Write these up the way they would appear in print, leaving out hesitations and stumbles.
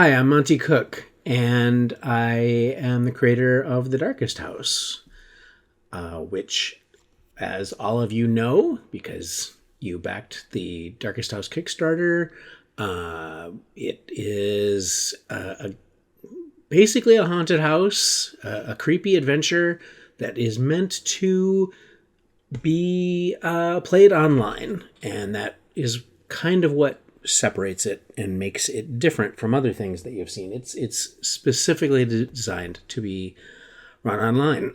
Hi, I'm Monty Cook, and I am the creator of The Darkest House, which, as all of you know, because you backed the Darkest House Kickstarter, it is basically a haunted house, a creepy adventure that is meant to be played online, and that is kind of what separates it and makes it different from other things that you've seen. It's specifically designed to be run online.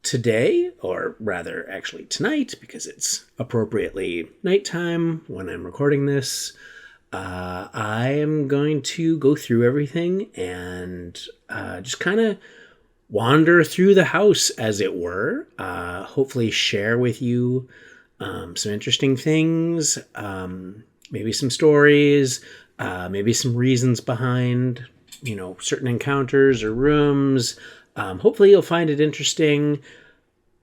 Today, or rather, actually tonight, because it's appropriately nighttime when I'm recording this, I am going to go through everything and just kind of wander through the house, as it were. Hopefully, share with you some interesting things, maybe some stories, maybe some reasons behind, certain encounters or rooms. Hopefully, you'll find it interesting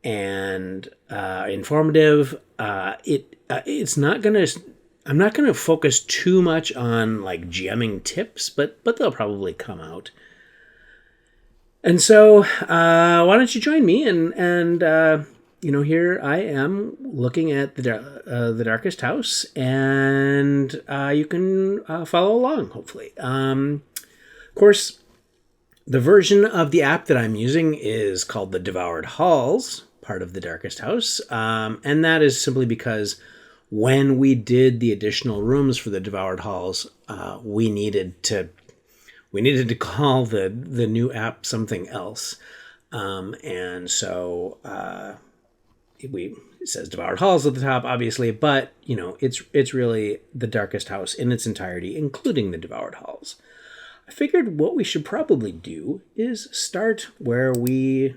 and informative. It's not gonna. I'm not gonna focus too much on like GMing tips, but they'll probably come out. And so, why don't you join me? And here I am looking at the Darkest House, and you can follow along, hopefully. Of course, the version of the app that I'm using is called the Devoured Halls, part of the Darkest House, and that is simply because when we did the additional rooms for the Devoured Halls, we needed to call the new app something else, and so it says Devoured Halls at the top, obviously, but it's really the Darkest House in its entirety, including the Devoured Halls. I figured what we should probably do is start where we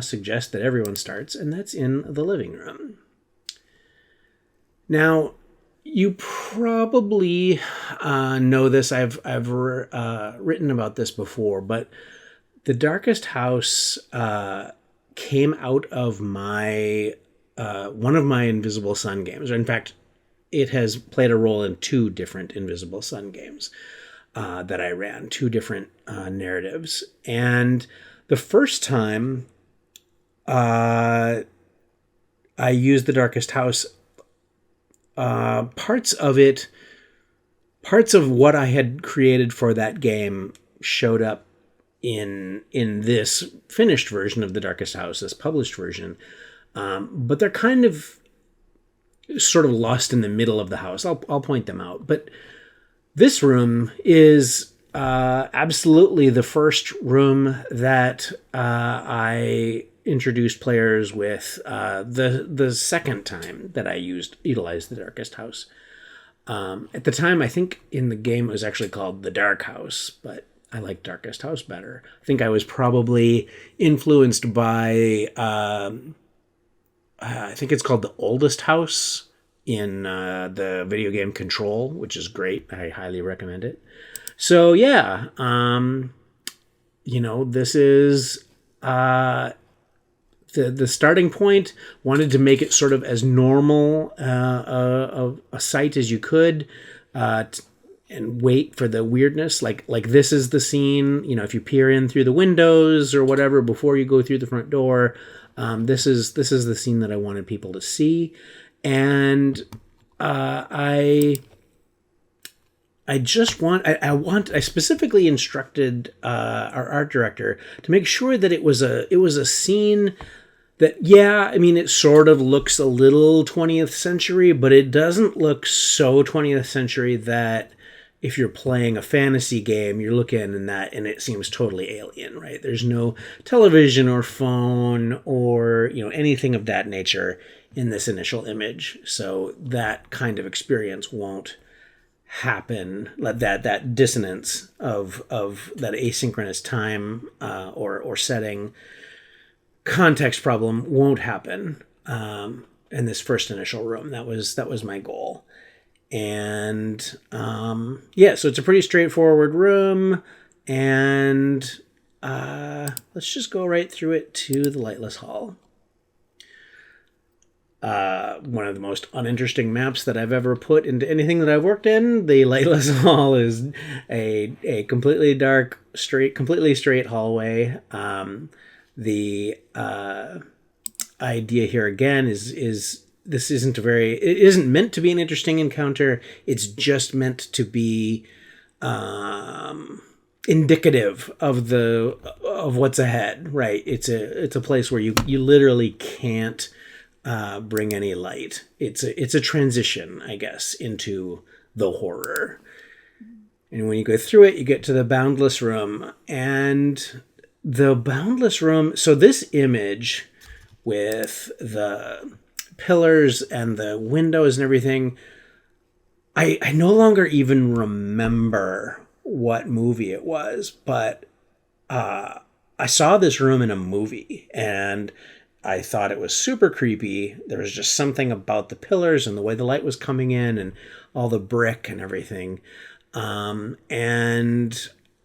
suggest that everyone starts, and that's in the living room. Now, you probably know this. I've written about this before, but the Darkest House came out of my one of my Invisible Sun games. Or in fact, it has played a role in two different Invisible Sun games that I ran, two different narratives. And the first time I used the Darkest House, parts of what I had created for that game showed up in this finished version of the Darkest House, this published version, but they're kind of sort of lost in the middle of the house. I'll point them out, but this room is absolutely the first room that I introduced players with the second time that I utilized the Darkest House. At the time, I think in the game it was actually called the Dark House, but I like Darkest House better. I think I was probably influenced by I think it's called the Oldest House in the video game Control, which is great. I highly recommend it. So yeah, this is the starting point. Wanted to make it sort of as normal a site as you could, and wait for the weirdness. Like this is the scene. If you peer in through the windows or whatever before you go through the front door, this is the scene that I wanted people to see, and I specifically instructed our art director to make sure that it was a scene that, it sort of looks a little 20th century, but it doesn't look so 20th century that if you're playing a fantasy game, you're looking in that and it seems totally alien, right? There's no television or phone or, anything of that nature in this initial image. So that kind of experience won't happen. That dissonance of that asynchronous time or setting context problem won't happen in this first initial room. That was my goal. And so it's a pretty straightforward room, and let's just go right through it to the Lightless Hall. one of the most uninteresting maps that I've ever put into anything that I've worked in. The Lightless Hall is a completely dark, completely straight hallway. The idea here again is this it isn't meant to be an interesting encounter. It's just meant to be indicative of what's ahead, right? It's a place where you literally can't bring any light. It's a transition, I guess, into the horror. And when you go through it, you get to the Boundless Room. And the Boundless Room, so this image with the pillars and the windows and everything, I no longer even remember what movie it was, but I saw this room in a movie, and I thought it was super creepy. There was just something about the pillars and the way the light was coming in and all the brick and everything. I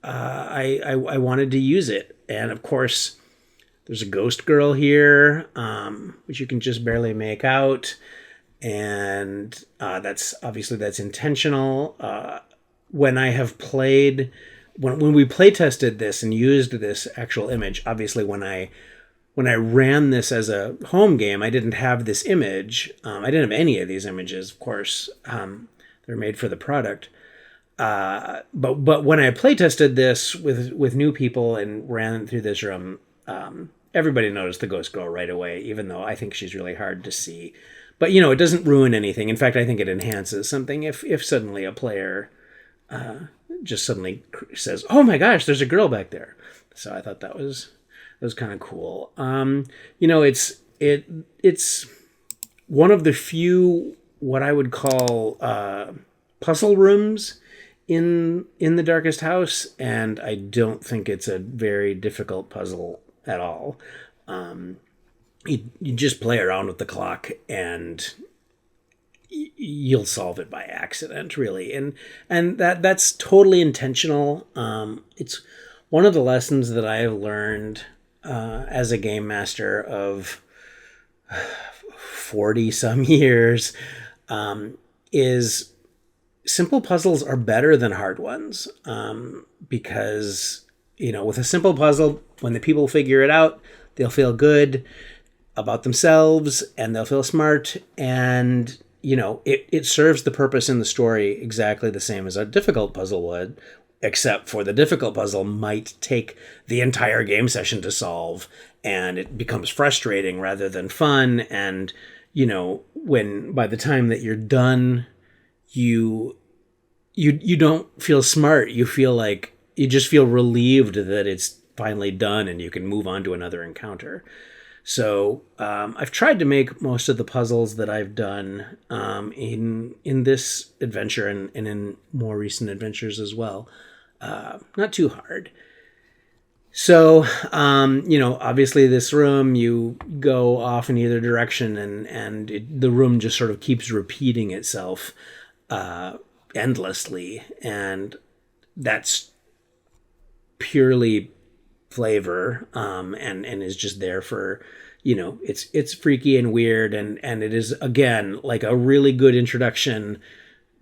wanted to use it. And of course, there's a ghost girl here, which you can just barely make out. And that's intentional. When we play tested this and used this actual image, obviously when I ran this as a home game, I didn't have this image. I didn't have any of these images, of course. They're made for the product. But when I play tested this with new people and ran through this room, everybody noticed the ghost girl right away, even though I think she's really hard to see. But, it doesn't ruin anything. In fact, I think it enhances something if suddenly a player just suddenly says, "Oh my gosh, there's a girl back there." So I thought that was kind of cool. It's one of the few what I would call puzzle rooms in the Darkest House, and I don't think it's a very difficult puzzle at all. You just play around with the clock and you'll solve it by accident, really. And that's totally intentional. It's one of the lessons that I have learned as a game master of 40 some years, is simple puzzles are better than hard ones. Because, with a simple puzzle, when the people figure it out, they'll feel good about themselves and they'll feel smart, and it serves the purpose in the story exactly the same as a difficult puzzle would, except for the difficult puzzle might take the entire game session to solve, and it becomes frustrating rather than fun. And when by the time that you're done, you don't feel smart. You feel like you just feel relieved that it's finally done and you can move on to another encounter. So I've tried to make most of the puzzles that I've done in this adventure and in more recent adventures as well not too hard. So, obviously this room, you go off in either direction and the room just sort of keeps repeating itself endlessly. And that's purely flavor and is just there for, it's freaky and weird. And it is, again, like a really good introduction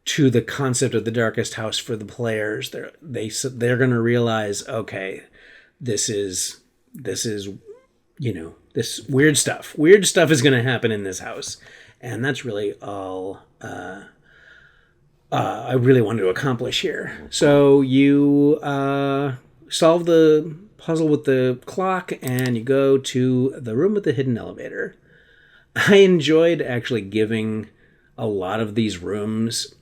to the concept of the Darkest House for the players. They're going to realize, okay, this is this weird stuff is going to happen in this house. And that's really all I really wanted to accomplish here. So you solve the puzzle with the clock and you go to the room with the hidden elevator. I enjoyed actually giving a lot of these rooms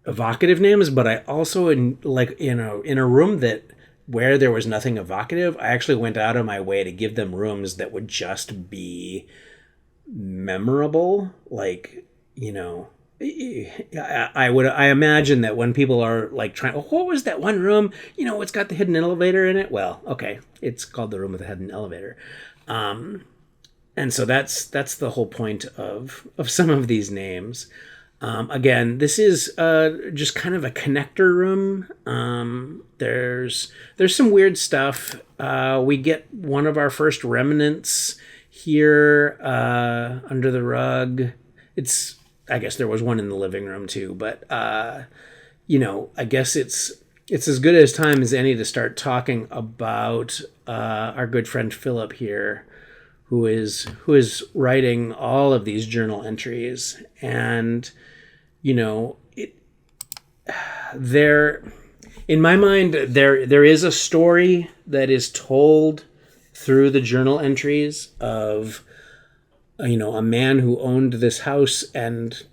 evocative names, but I also in a room where there was nothing evocative, I actually went out of my way to give them rooms that would just be memorable. Like, I imagine that when people are like trying, oh, what was that one room? It's got the hidden elevator in it. Well, okay, it's called the room with the hidden elevator. And so that's the whole point of some of these names. Again, this is just kind of a connector room. There's some weird stuff. We get one of our first remnants here under the rug. I guess there was one in the living room too, but I guess it's as good as time as any to start talking about our good friend Philip here, who is writing all of these journal entries. And there, in my mind, there is a story that is told through the journal entries of a man who owned this house and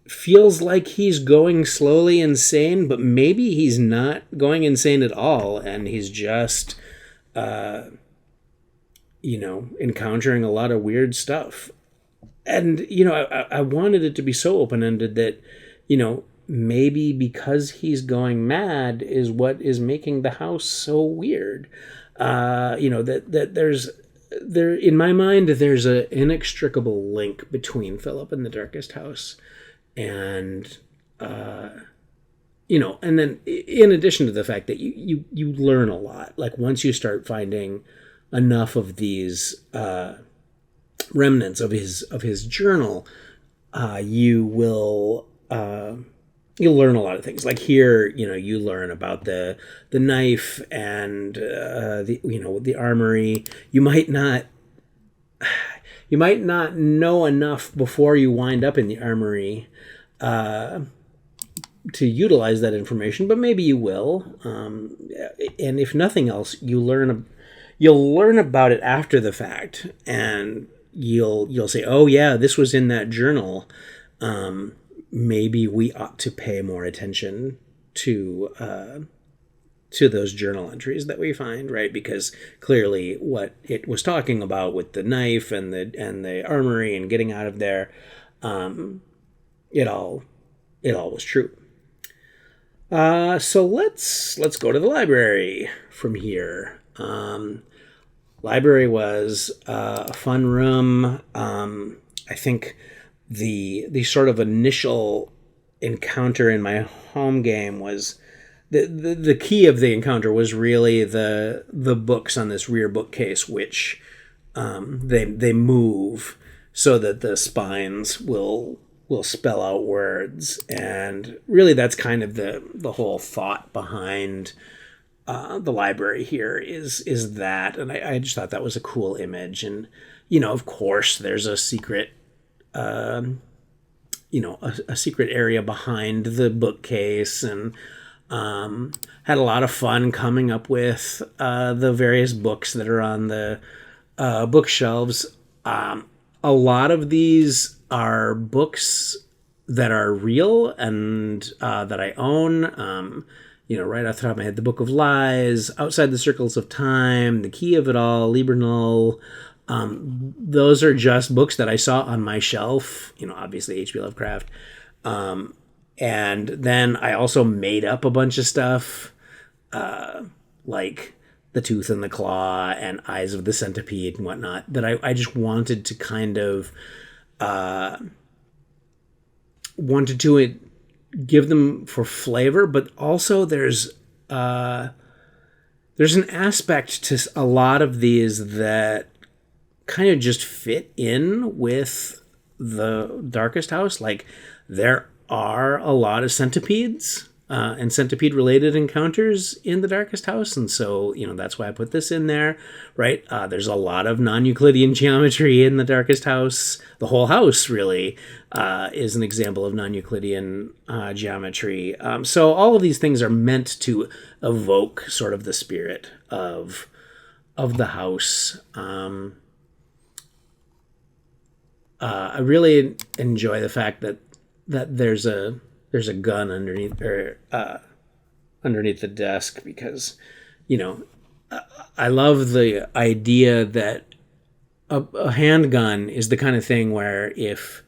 feels like he's going slowly insane, but maybe he's not going insane at all, and he's just encountering a lot of weird stuff. And I wanted it to be so open-ended that maybe because he's going mad is what is making the house so weird. That there in my mind there's an inextricable link between Philip and the Darkest House. And and then in addition to the fact that you learn a lot, like once you start finding enough of these remnants of his journal, you'll learn a lot of things. Like here, you learn about the knife and the armory. You might not know enough before you wind up in the armory to utilize that information, but maybe you will. And if nothing else, you'll learn about it after the fact, and you'll say, "Oh yeah, this was in that journal. Maybe we ought to pay more attention to those journal entries that we find," right? Because clearly, what it was talking about with the knife and the armory and getting out of there, it all was true. So let's go to the library from here. Library was a fun room. I think the sort of initial encounter in my home game was the key of the encounter was really the books on this rear bookcase, which they move so that the spines will spell out words. And really that's kind of the whole thought behind the library here is that. And I just thought that was a cool image. And of course there's a secret a secret area behind the bookcase, and had a lot of fun coming up with the various books that are on the bookshelves. A lot of these are books that are real and that I own. Right off the top of my head, The Book of Lies, Outside the Circles of Time, The Key of It All, Liber Null. Those are just books that I saw on my shelf, obviously H.P. Lovecraft. And then I also made up a bunch of stuff, like The Tooth and the Claw and Eyes of the Centipede and whatnot, that I just wanted to kind of, wanted to give them for flavor, but also there's an aspect to a lot of these that kind of just fit in with the Darkest House. Like there are a lot of centipedes and centipede related encounters in the Darkest House, and so that's why I put this in there, right? There's a lot of non-Euclidean geometry in the Darkest House. The whole house really is an example of non-Euclidean geometry. So all of these things are meant to evoke sort of the spirit of the house. I really enjoy the fact that there's a gun underneath the desk, because I love the idea that a handgun is the kind of thing where if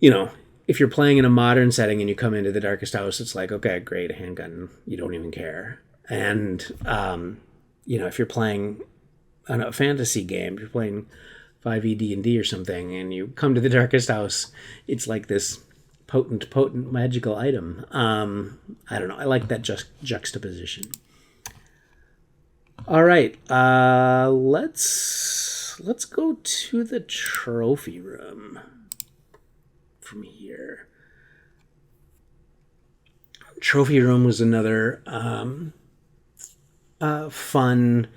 you're playing in a modern setting and you come into the Darkest House, it's like, okay, great, a handgun, you don't even care. And if you're playing a fantasy game, if you're playing 5e D&D or something, and you come to the Darkest House, it's like this potent magical item. I don't know. I like that juxtaposition. All right. Let's go to the trophy room from here. Trophy room was another fun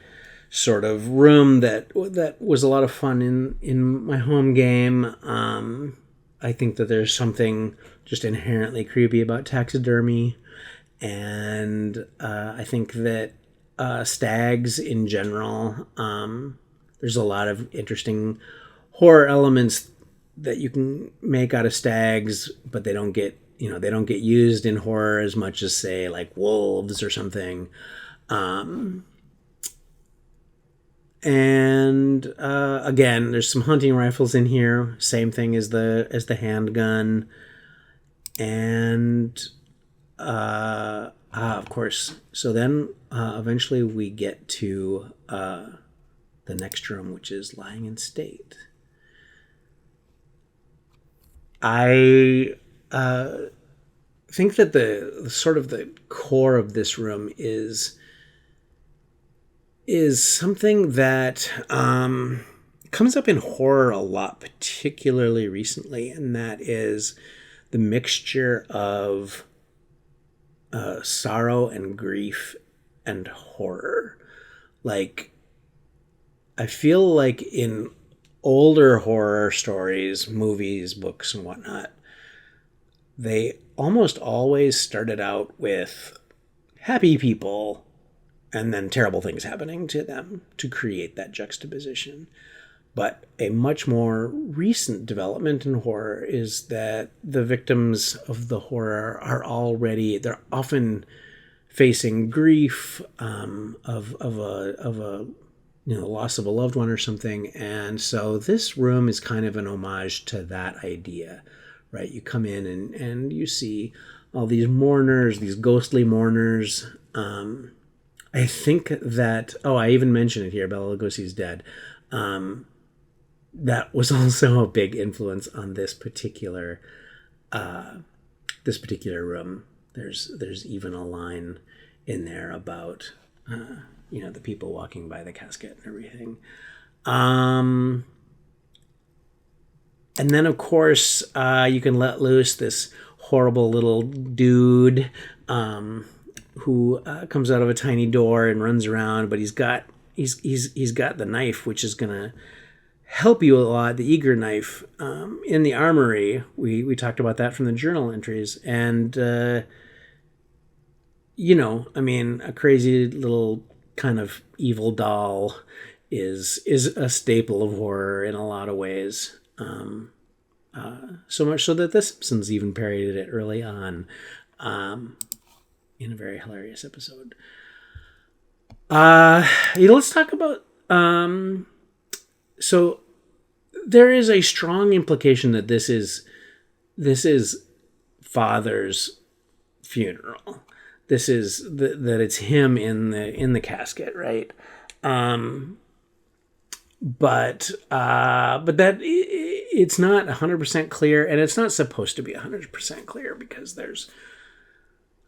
sort of room that was a lot of fun in my home game. I think that there's something just inherently creepy about taxidermy, and I think that stags in general. There's a lot of interesting horror elements that you can make out of stags, but they don't get used in horror as much as, say, like wolves or something. And again, there's some hunting rifles in here. Same thing as the handgun, and of course. So then, eventually, we get to the next room, which is lying in state. I think that the sort of the core of this room is something that comes up in horror a lot, particularly recently, and that is the mixture of sorrow and grief and horror. Like, I feel like in older horror stories, movies, books, and whatnot, they almost always started out with happy people and then terrible things happening to them to create that juxtaposition. But a much more recent development in horror is that the victims of the horror they're often facing grief of a loss of a loved one or something. And so this room is kind of an homage to that idea, right? You come in and you see all these mourners, these ghostly mourners. I think that, I even mentioned it here, Bela Lugosi's dead. That was also a big influence on this particular room. There's even a line in there about the people walking by the casket and everything. And then, of course, you can let loose this horrible little dude who comes out of a tiny door and runs around, but he's got the knife, which is gonna help you a lot. The eager knife in the armory. We talked about that from the journal entries, and a crazy little kind of evil doll is a staple of horror in a lot of ways. So much so that The Simpsons even parodied it early on. In a very hilarious episode. Let's talk about. So there is a strong implication that this is Father's funeral. This is that it's him in the casket, right? But that it's not 100% clear, and it's not supposed to be 100% clear because there's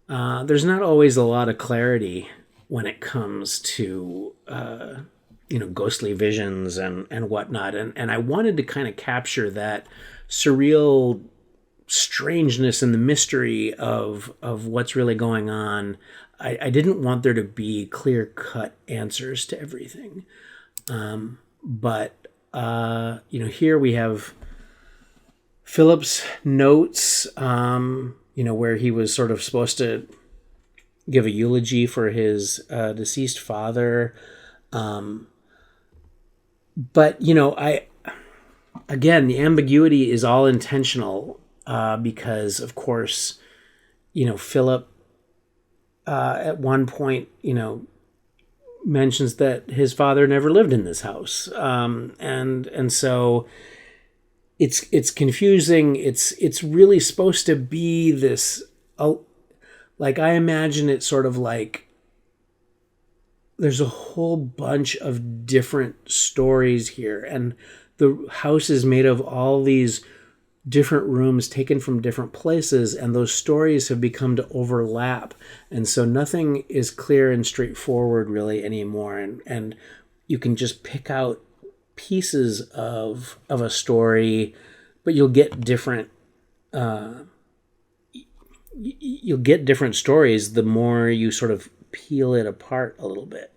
not always a lot of clarity when it comes to ghostly visions and whatnot, and I wanted to kind of capture that surreal strangeness and the mystery of what's really going on. I didn't want there to be clear-cut answers to everything, but here we have Philip's notes. Where he was sort of supposed to give a eulogy for his deceased father. But, the ambiguity is all intentional because, of course, Philip at one point, mentions that his father never lived in this house. And so it's confusing. It's really supposed to be this, like, I imagine it sort of like there's a whole bunch of different stories here, and the house is made of all these different rooms taken from different places, and those stories have become to overlap, and so nothing is clear and straightforward really anymore, and you can just pick out pieces of a story, but you'll get different stories the more you sort of peel it apart a little bit.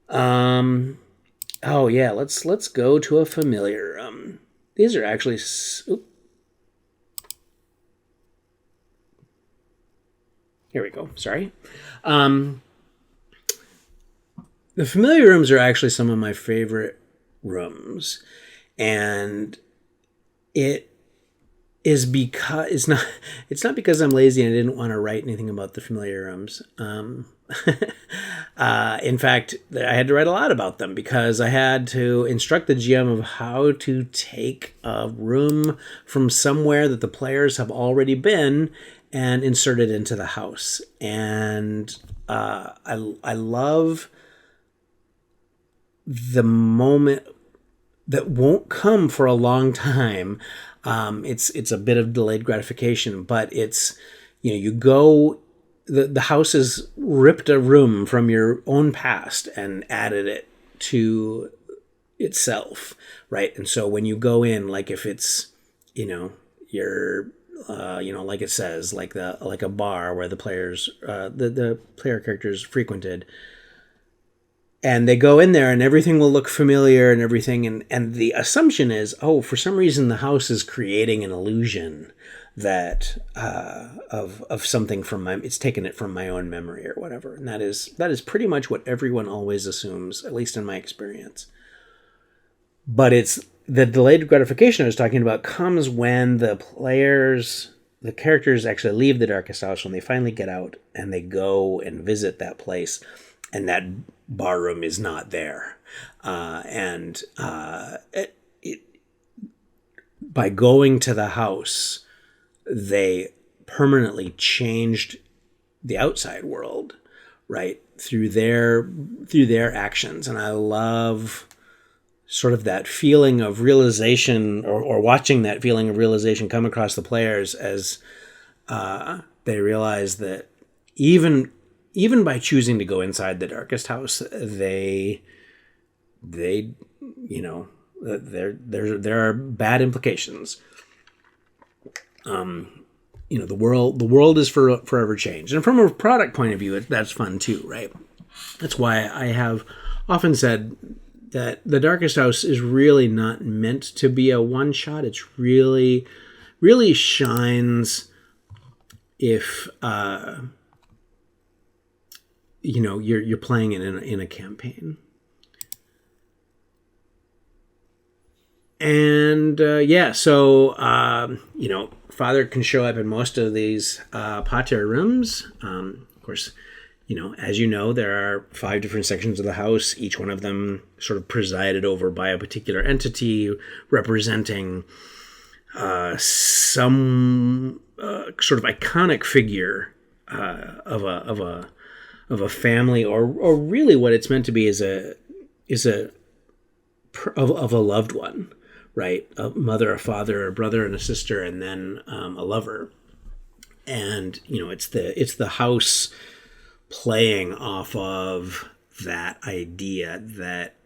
Oh yeah, let's go to a familiar. These are actually. Here we go. Sorry. The familiar rooms are actually some of my favorite rooms, and it is because it's not because I'm lazy and I didn't want to write anything about the familiar rooms. In fact, I had to write a lot about them because I had to instruct the GM of how to take a room from somewhere that the players have already been and insert it into the house. And I love the moment that won't come for a long time. It's a bit of delayed gratification, but it's, you go, the house has ripped a room from your own past and added it to itself, right? And so when you go in, like if it's, you're, like it says, like a bar where the players, the player characters frequented, and they go in there and everything will look familiar and everything, and the assumption is, oh, for some reason the house is creating an illusion that of something from it's taken it from my own memory or whatever, and that is pretty much what everyone always assumes, at least in my experience. But it's the delayed gratification I was talking about comes when the characters actually leave the Darkest House, when they finally get out and they go and visit that place, and that bar room is not there. By going to the house, they permanently changed the outside world, right, through their actions. And I love sort of that feeling of realization, or watching that feeling of realization come across the players as they realize that even by choosing to go inside the Darkest House, there are bad implications. The world is forever changed, and from a product point of view, that's fun too, right? That's why I have often said that the Darkest House is really not meant to be a one shot. It's really shines if you're playing it in a campaign. And so Father can show up in most of these Pater rooms. Of course, as there are 5 different sections of the house, each one of them sort of presided over by a particular entity representing some sort of iconic figure of a family, or really what it's meant to be is a loved one, right? A mother, a father, a brother, and a sister, and then a lover. And it's the house playing off of that idea, that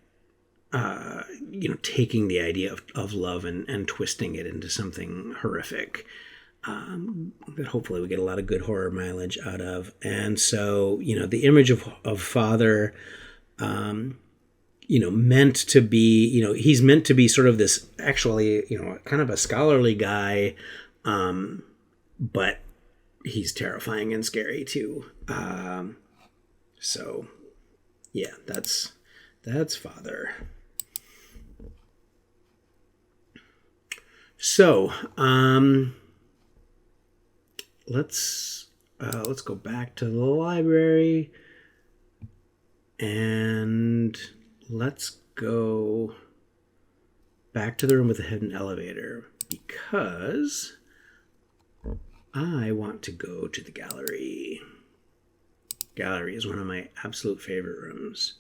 taking the idea of love and twisting it into something horrific, that hopefully we get a lot of good horror mileage out of. And so the image of Father, meant to be, he's meant to be sort of this, actually, kind of a scholarly guy, but he's terrifying and scary too. So yeah, that's Father. So let's go back to the library, and let's go back to the room with the hidden elevator, because I want to go to the gallery. Gallery is one of my absolute favorite rooms.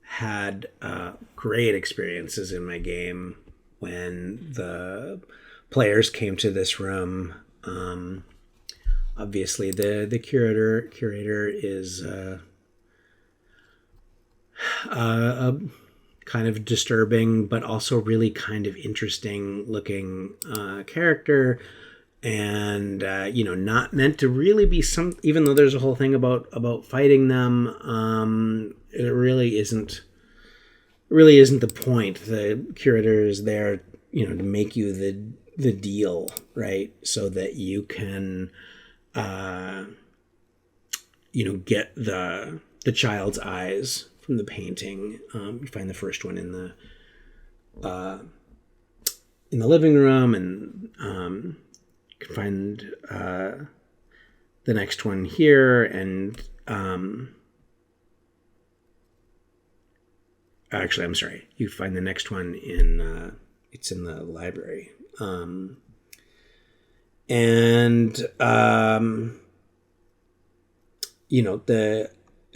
Had great experiences in my game when the players came to this room. Obviously, the curator is a kind of disturbing, but also really kind of interesting looking character, and not meant to really be some. Even though there's a whole thing about fighting them, it really isn't. Really isn't the point. The curator is there, to make you the deal, right? So that you can, get the child's eyes from the painting. You find the first one in the living room, and you can find the next one here, and actually, I'm sorry. You find the next one it's in the library.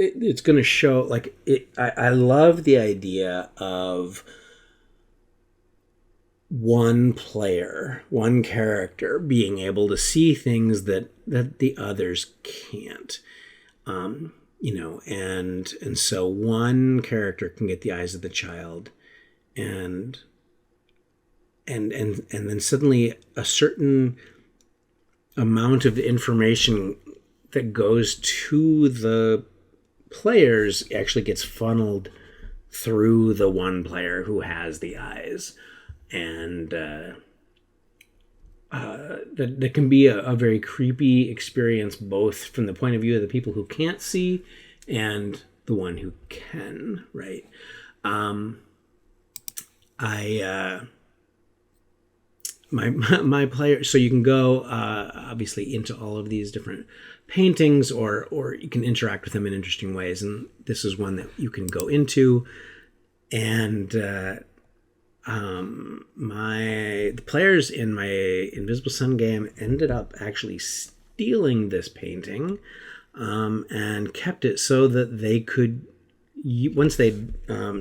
It's going to show, like, I love the idea of one player, one character being able to see things that the others can't. And so one character can get the eyes of the child, and then suddenly a certain amount of the information that goes to the players actually gets funneled through the one player who has the eyes, and that can be a very creepy experience, both from the point of view of the people who can't see and the one who can, right? My player, so you can go obviously into all of these different paintings, or you can interact with them in interesting ways, and this is one that you can go into, and the players in my Invisible Sun game ended up actually stealing this painting, and kept it so that they could, once they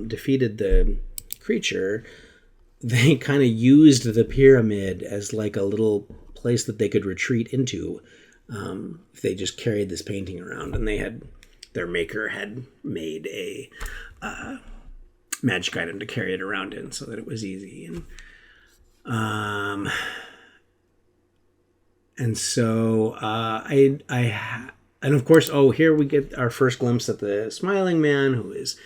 defeated the creature, they kind of used the pyramid as like a little place that they could retreat into, if they just carried this painting around, and their maker had made a magic item to carry it around in, so that it was easy. And so and of course, here we get our first glimpse at the Smiling Man, who is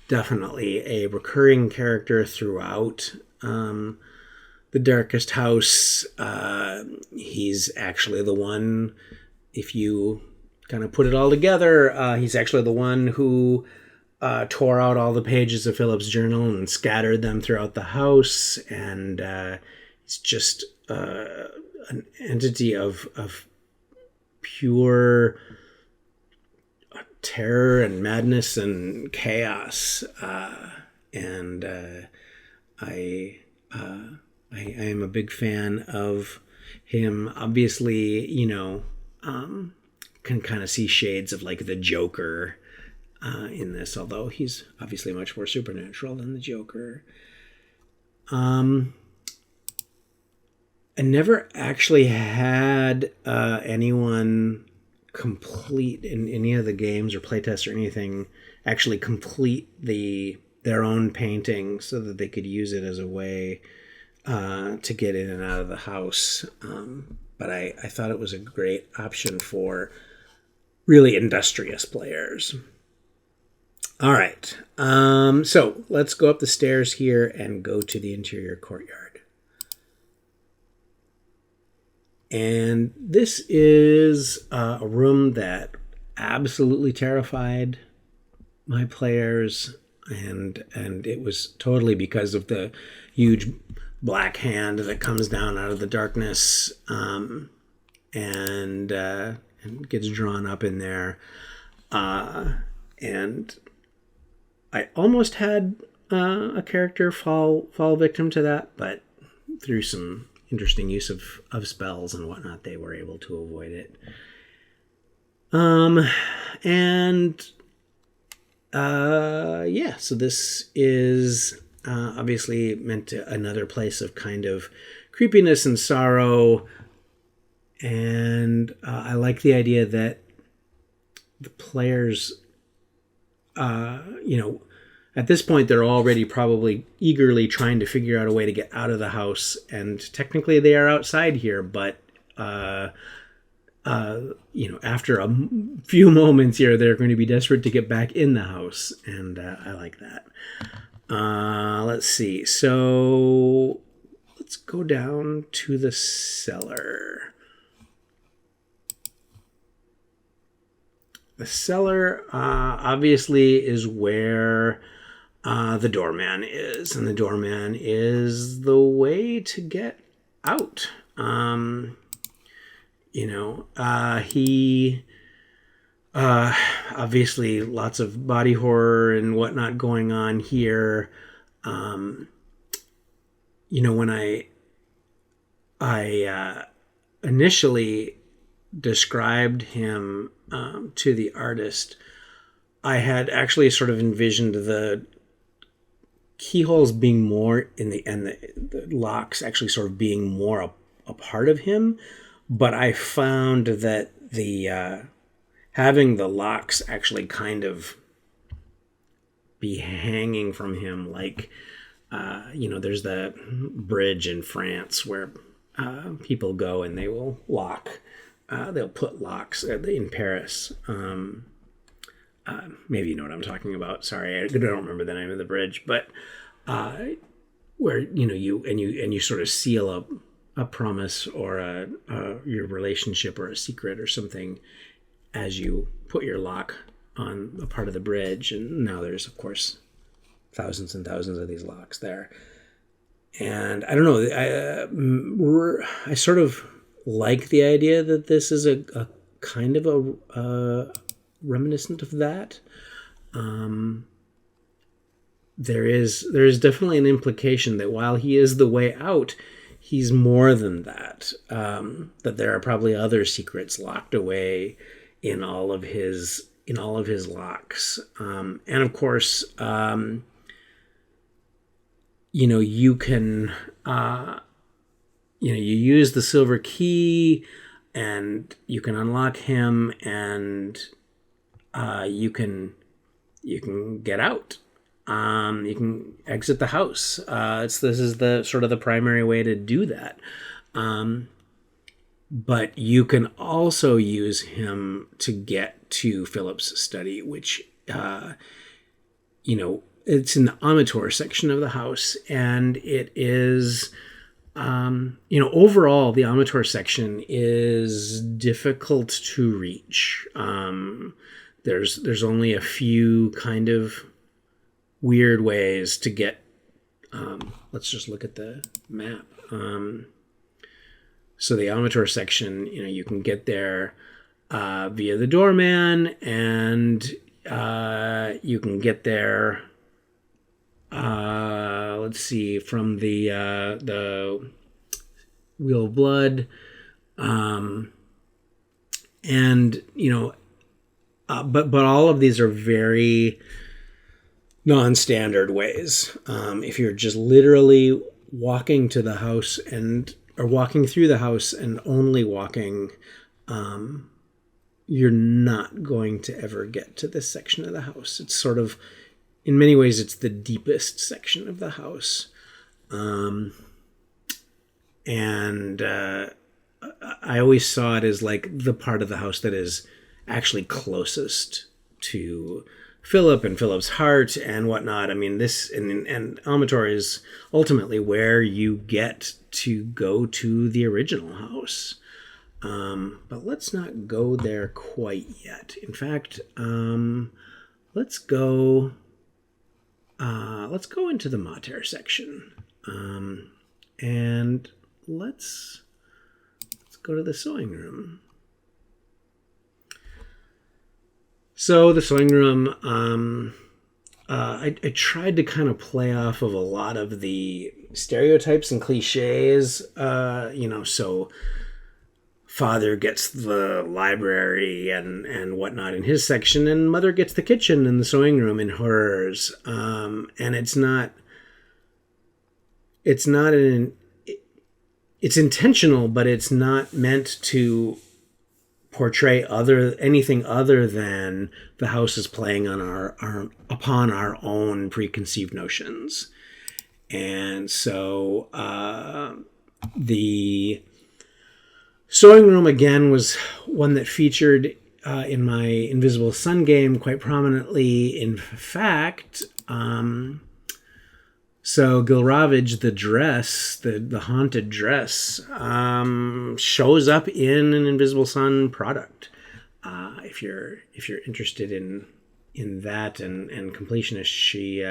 definitely a recurring character throughout the Darkest House. He's actually the one, if you kind of put it all together, he's actually the one who tore out all the pages of Philip's journal and scattered them throughout the house, and he's just an entity of pure terror and madness and chaos, and I am a big fan of him. Obviously, can kind of see shades of like the Joker in this, although he's obviously much more supernatural than the Joker. I never actually had anyone complete in any of the games or playtests or anything actually complete their own painting so that they could use it as a way to get in and out of the house. But I thought it was a great option for really industrious players. All right. So let's go up the stairs here and go to the interior courtyard. And this is a room that absolutely terrified my players, and it was totally because of the huge black hand that comes down out of the darkness, and gets drawn up in there. And I almost had a character fall victim to that, but through some interesting use of spells and whatnot, they were able to avoid it. So this is obviously meant another place of kind of creepiness and sorrow. And I like the idea that the players, at this point, they're already probably eagerly trying to figure out a way to get out of the house. And technically they are outside here, but, after a few moments here, they're going to be desperate to get back in the house. And I like that. Let's see. So let's go down to the cellar. The cellar obviously is where the doorman is, and the doorman is the way to get out. He obviously lots of body horror and whatnot going on here. When I initially described him to the artist, I had actually sort of envisioned the keyholes being more in the locks actually sort of being more a part of him, but I found that the having the locks actually kind of be hanging from him, like there's the bridge in France where people go and they will lock. They'll put locks in Paris. Maybe you know what I'm talking about. Sorry, I don't remember the name of the bridge, but where you sort of seal a promise or your relationship or a secret or something as you put your lock on a part of the bridge. And now there's, of course, thousands and thousands of these locks there. And I don't know. I sort of like the idea that this is a kind of a reminiscent of that. There is definitely an implication that while he is the way out, he's more than that. That there are probably other secrets locked away in all of his locks. And of course, you can, you use the silver key and you can unlock him, and you can get out. You can exit the house. This is the sort of the primary way to do that. But you can also use him to get to Philip's study, which, it's in the amateur section of the house, and it is, overall the amateur section is difficult to reach. There's only a few kind of weird ways to get. Let's just look at the map. So the amateur section, you can get there via the doorman, and you can get there. Let's see, from the Wheel of Blood, but all of these are very non-standard ways. If you're just literally walking to the house or walking through the house and only walking, you're not going to ever get to this section of the house. It's sort of, in many ways, it's the deepest section of the house. And I always saw it as like the part of the house that is actually closest to Philip and Philip's heart and whatnot. I mean, this and Amator is ultimately where you get to go to the original house. But let's not go there quite yet. In fact, let's go into the Mater section, and let's go to the sewing room. So the sewing room, I tried to kind of play off of a lot of the stereotypes and cliches, so father gets the library and whatnot in his section, and mother gets the kitchen and the sewing room in hers. And it's not it's not it's intentional, but it's not meant to portray anything other than the house is playing on upon our own preconceived notions. And so the sewing room again was one that featured in my Invisible Sun game quite prominently. In fact, so Gilravage, the dress, the haunted dress, shows up in an Invisible Sun product. If you're interested in that and completionist, she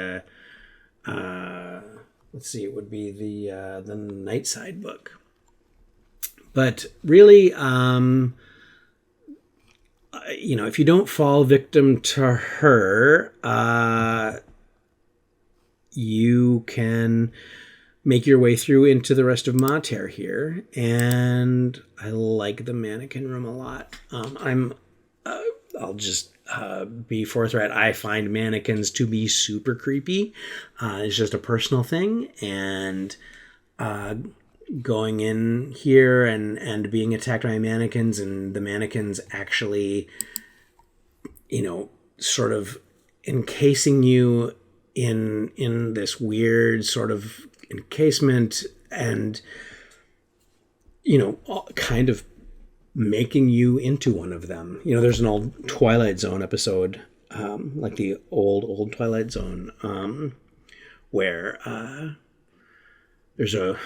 let's see, it would be the Nightside book. But really, if you don't fall victim to her, you can make your way through into the rest of Mater here, and I like the mannequin room a lot. I'll just be forthright. I find mannequins to be super creepy. It's just a personal thing, and going in here and being attacked by mannequins, and the mannequins actually, sort of encasing you in this weird sort of encasement, and kind of making you into one of them. There's an old Twilight Zone episode, like the old Twilight Zone, where there's a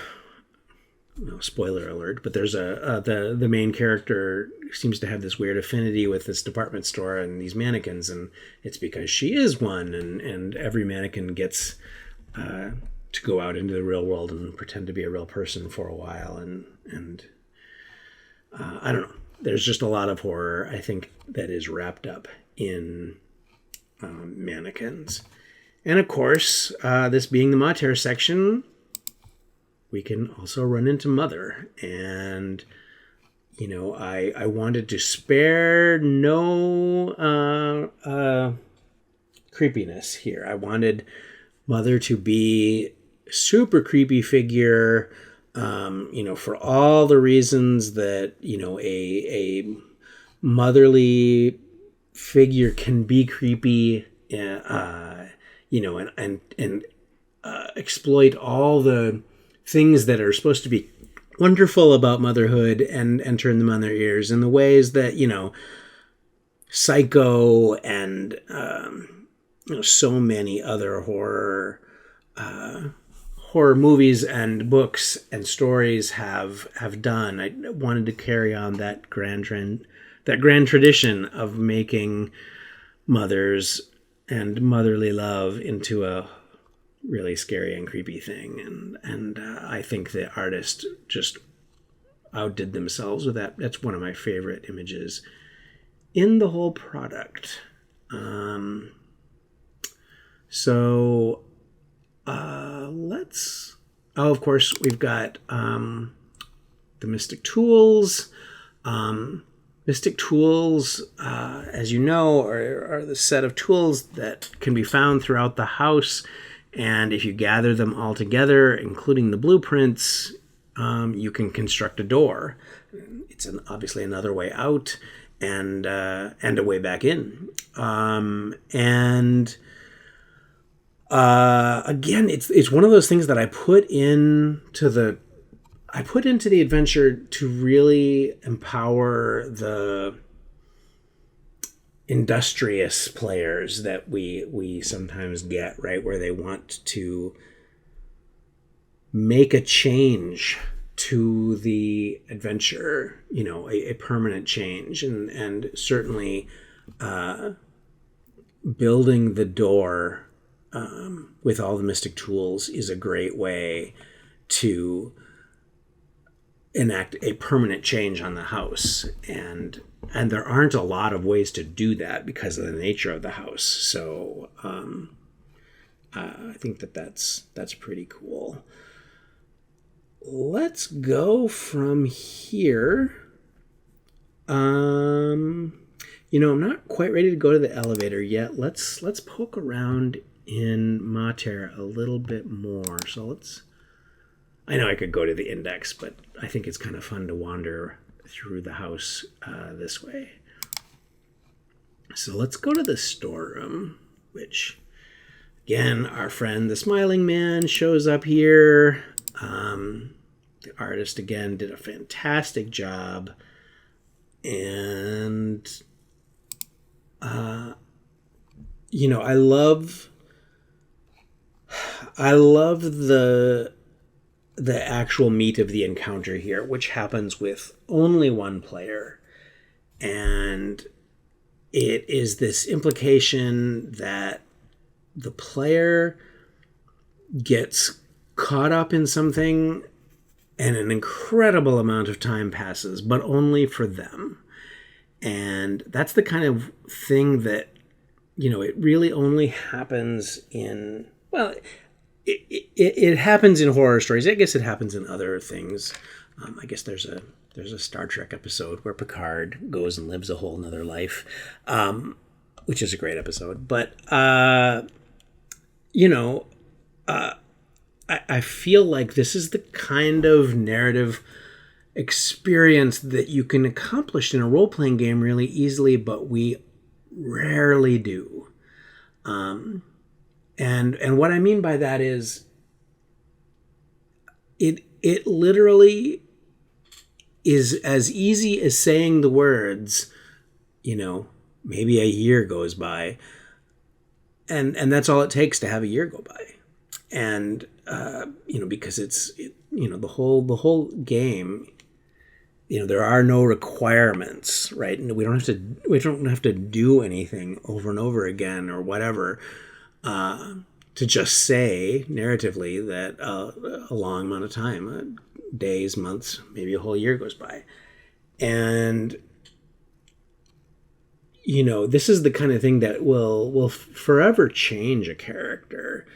spoiler alert, but there's the main character seems to have this weird affinity with this department store and these mannequins, and it's because she is one, and every mannequin gets to go out into the real world and pretend to be a real person for a while, and I don't know. There's just a lot of horror, I think, that is wrapped up in mannequins. And of course, this being the Mater section, we can also run into Mother. And, I wanted to spare no creepiness here. I wanted Mother to be a super creepy figure, for all the reasons that, a motherly figure can be creepy, and exploit all the things that are supposed to be wonderful about motherhood and turn them on their ears in the ways that, Psycho and, so many other horror movies and books and stories have done. I wanted to carry on that grand tradition of making mothers and motherly love into a really scary and creepy thing, and I think the artist just outdid themselves with that. That's one of my favorite images in the whole product. Of course, we've got the Mystic Tools. Mystic Tools, as you know, are the set of tools that can be found throughout the house. And if you gather them all together, including the blueprints, you can construct a door. It's obviously another way out and a way back in. Again, it's one of those things that I put into the adventure to really empower the industrious players that we sometimes get, right, where they want to make a change to the adventure, a permanent change, and certainly building the door with all the Mystic Tools is a great way to enact a permanent change on the house, and there aren't a lot of ways to do that because of the nature of the house. So I think that's pretty cool. Let's go from here. I'm not quite ready to go to the elevator yet. Let's poke around in Mater a little bit more. So let's I know I could go to the index, but I think it's kind of fun to wander through the house this way. So let's go to the storeroom, which, again, our friend the Smiling Man shows up here. The artist, again, did a fantastic job. And, you know, I love the actual meat of the encounter here, which happens with only one player. And it is this implication that the player gets caught up in something and an incredible amount of time passes, but only for them. And that's the kind of thing that, you know, it really only happens in, well, it happens in horror stories. I guess it happens in other things. I guess there's a Star Trek episode where Picard goes and lives a whole nother life, which is a great episode. But, you know, I feel like this is the kind of narrative experience that you can accomplish in a role-playing game really easily, but we rarely do. And what I mean by that is it literally is as easy as saying the words, you know, maybe a year goes by, and that's all it takes to have a year go by. And you know, because you know, the whole game, you know, there are no requirements, right? And we don't have to do anything over and over again or whatever to just say narratively that a long amount of time, days, months, maybe a whole year goes by. And, you know, this is the kind of thing that will forever change a character,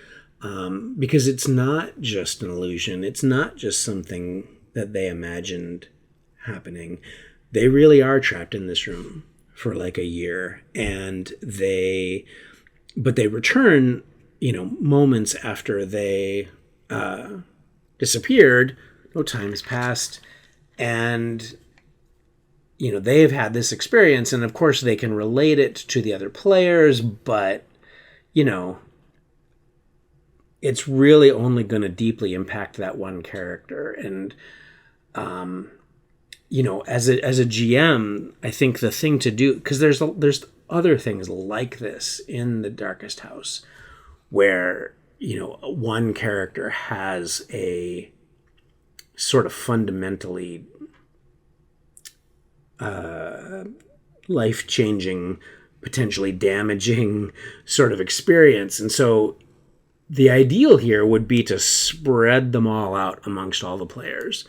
because it's not just an illusion. It's not just something that they imagined happening. They really are trapped in this room for like a year, and but they return, you know, moments after they disappeared. No time has passed, and, you know, they've had this experience, and of course they can relate it to the other players, but, you know, it's really only going to deeply impact that one character. And, you know, as a GM, I think the thing to do, because there's other things like this in the Darkest House, where, you know, one character has a sort of fundamentally life-changing, potentially damaging sort of experience. And so the ideal here would be to spread them all out amongst all the players.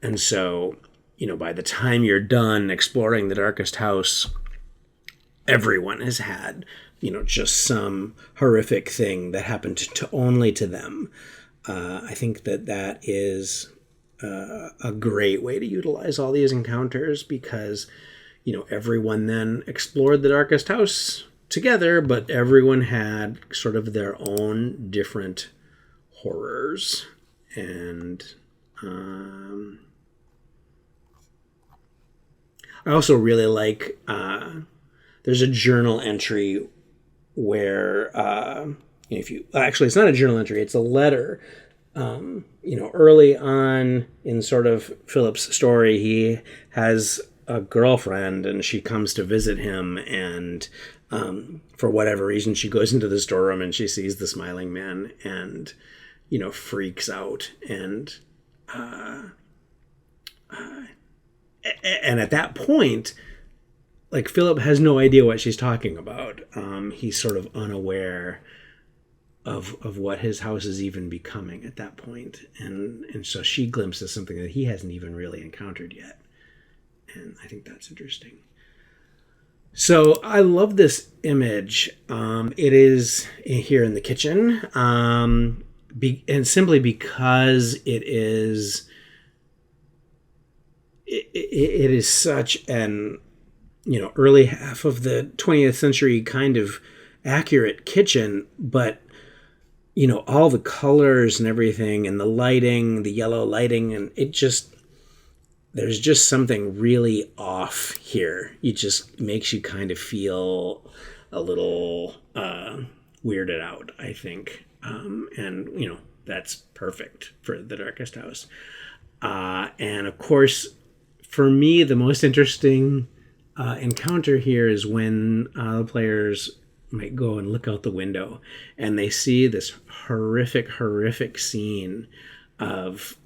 And so, you know, by the time you're done exploring the Darkest House, everyone has had, you know, just some horrific thing that happened only to them. I think that is a great way to utilize all these encounters, because, you know, everyone then explored the Darkest House together, but everyone had sort of their own different horrors. And I also really like, there's a journal entry where, if you, actually it's not a journal entry, it's a letter. You know, early on in sort of Philip's story, he has a girlfriend and she comes to visit him, and for whatever reason, she goes into the storeroom and she sees the Smiling Man and, you know, freaks out. And at that point, like, Philip has no idea what she's talking about. He's sort of unaware of what his house is even becoming at that point. And so she glimpses something that he hasn't even really encountered yet. And I think that's interesting. So I love this image. It is here in the kitchen. And simply because it is such an, you know, early half of the 20th century kind of accurate kitchen, but all the colors and everything, and the lighting, the yellow lighting, and there's just something really off here. It just makes you kind of feel a little weirded out, I think. And, that's perfect for The Darkest House. And of course, for me, the most interesting encounter here is when the players might go and look out the window and they see this horrific scene of,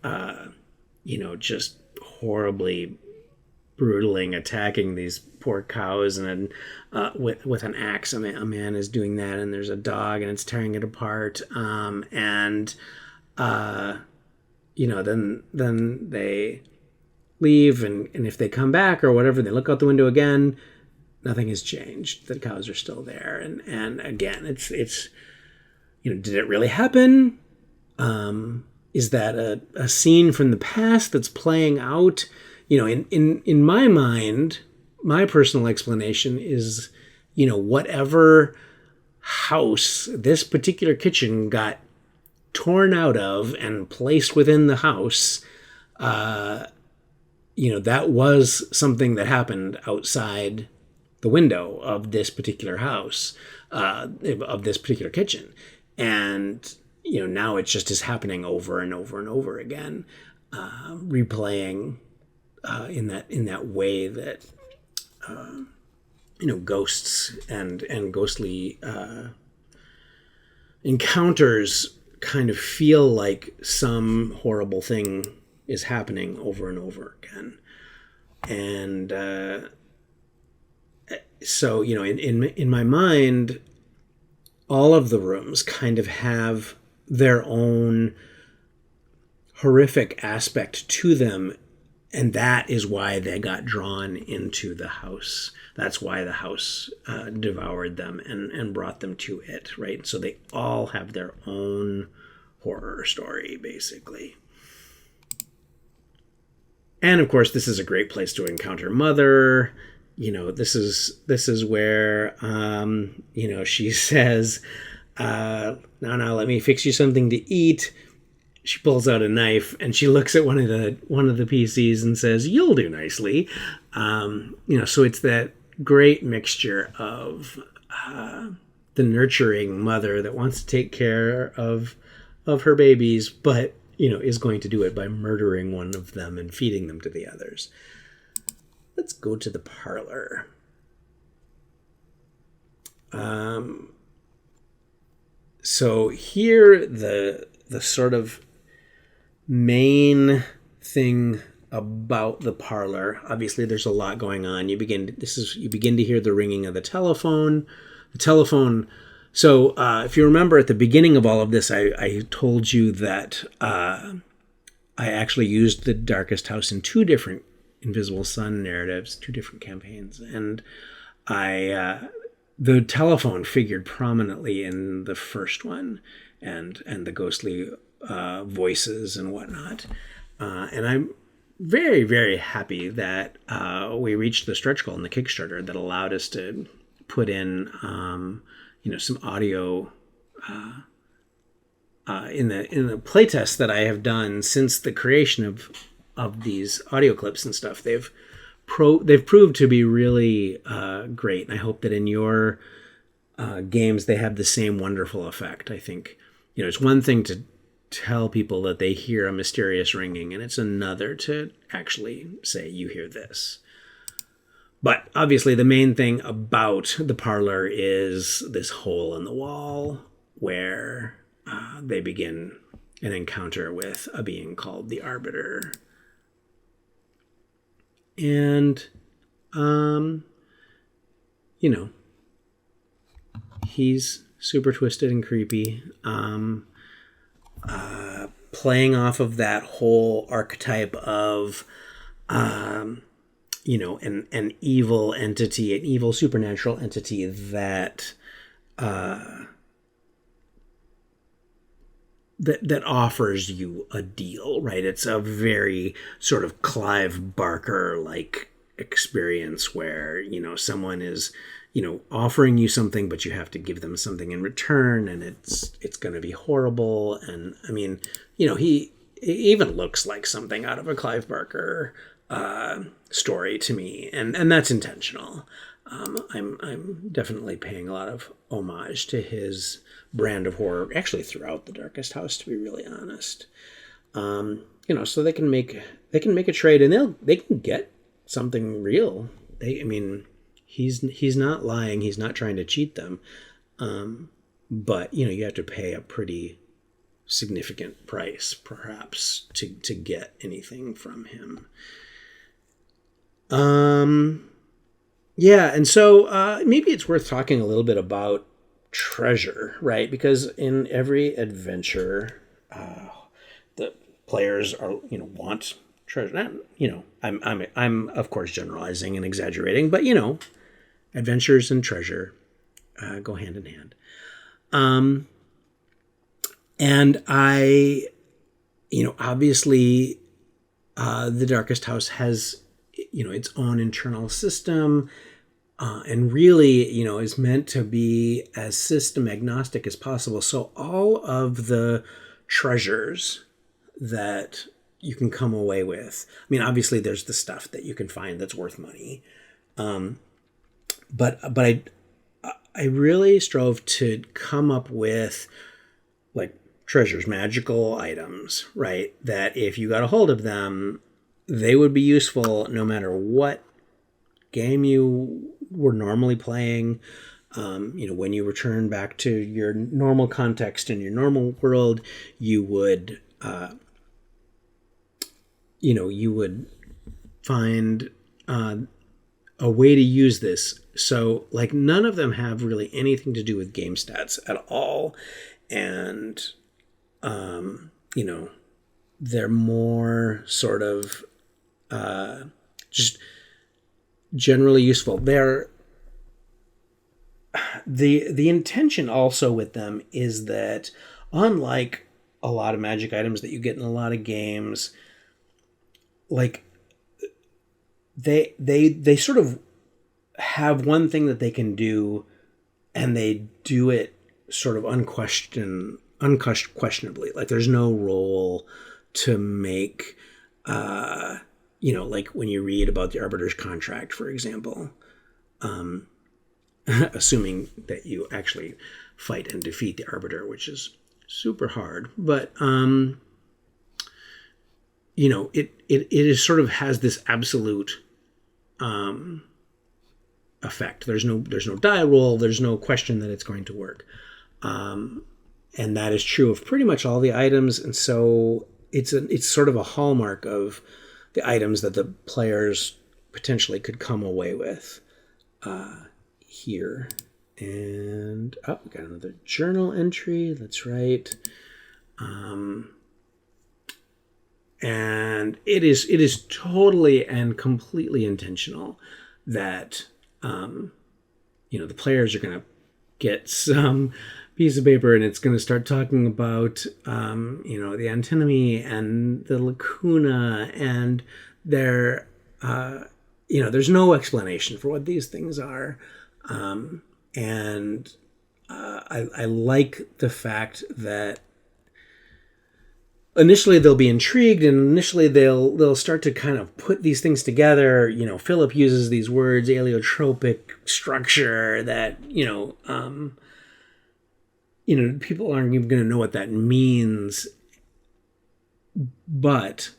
just horribly brutally attacking these poor cows, and with an axe, a man is doing that, and there's a dog and it's tearing it apart. Then they leave, and if they come back or whatever, they look out the window again, nothing has changed. The cows are still there. And again, it's did it really happen? Is that a scene from the past that's playing out? In my mind, my personal explanation is, whatever house this particular kitchen got torn out of and placed within the house, that was something that happened outside the window of this particular house, of this particular kitchen. And, now it just is happening over and over and over again, replaying in that way that, ghosts and ghostly encounters kind of feel like some horrible thing is happening over and over again. And so, in my mind, all of the rooms kind of have their own horrific aspect to them, and that is why they got drawn into the house. That's why the house devoured them and brought them to it, right? So they all have their own horror story, basically. And of course, this is a great place to encounter Mother. This is where, she says, now, let me fix you something to eat. She pulls out a knife and she looks at one of the PCs and says, "You'll do nicely." So it's that great mixture of the nurturing mother that wants to take care of her babies, but is going to do it by murdering one of them and feeding them to the others. Let's go to the parlor. So here, the sort of main thing about the parlor, obviously there's a lot going on. You begin to hear the ringing of the telephone. So if you remember at the beginning of all of this, I told you that I actually used The Darkest House in 2 different Invisible Sun narratives, 2 different campaigns. And the telephone figured prominently in the first one, and the ghostly voices and whatnot. And I'm very, very happy that we reached the stretch goal in the Kickstarter that allowed us to put in some audio in the playtest that I have done since the creation of these audio clips and stuff. They've proved to be really great, and I hope that in your games they have the same wonderful effect. I think it's one thing to tell people that they hear a mysterious ringing, and it's another to actually say you hear this. But obviously the main thing about the parlor is this hole in the wall where they begin an encounter with a being called the Arbiter. And, he's super twisted and creepy. Playing off of that whole archetype of, an evil entity, an evil supernatural entity that offers you a deal, right? It's a very sort of Clive Barker like experience where someone is offering you something, but you have to give them something in return, and it's going to be horrible. And I mean, he even looks like something out of a Clive Barker story to me, and that's intentional. I'm definitely paying a lot of homage to his brand of horror, actually throughout The Darkest House, to be really honest. So they can make a trade, and they can get something real. He's not lying. He's not trying to cheat them. But you have to pay a pretty significant price, perhaps, to get anything from him. Yeah, and so maybe it's worth talking a little bit about treasure, right? Because in every adventure, the players want treasure. I'm of course generalizing and exaggerating, but adventures and treasure go hand in hand. And I, obviously, The Darkest House has its own internal system, and really is meant to be as system agnostic as possible. So all of the treasures that you can come away with, obviously there's the stuff that you can find that's worth money, but I really strove to come up with like treasures, magical items, right, that if you got a hold of them, they would be useful no matter what game you were normally playing. When you return back to your normal context in your normal world, you would find a way to use this. So like none of them have really anything to do with game stats at all. And, they're more sort of just generally useful. They're the intention also with them is that, unlike a lot of magic items that you get in a lot of games, like they sort of have one thing that they can do, and they do it sort of unquestionably. Like there's no role to make, like when you read about the Arbiter's contract, for example, assuming that you actually fight and defeat the Arbiter, which is super hard. But, it is sort of has this absolute effect. There's no die roll. There's no question that it's going to work. And that is true of pretty much all the items. And so it's sort of a hallmark of the items that the players potentially could come away with here. And we got another journal entry. That's right. And it is totally and completely intentional that the players are going to get some piece of paper, and it's going to start talking about the antinomy and the lacuna, and there's no explanation for what these things are. And I like the fact that initially they'll be intrigued, and initially they'll start to kind of put these things together. Philip uses these words, aliotropic structure, that people aren't even going to know what that means. But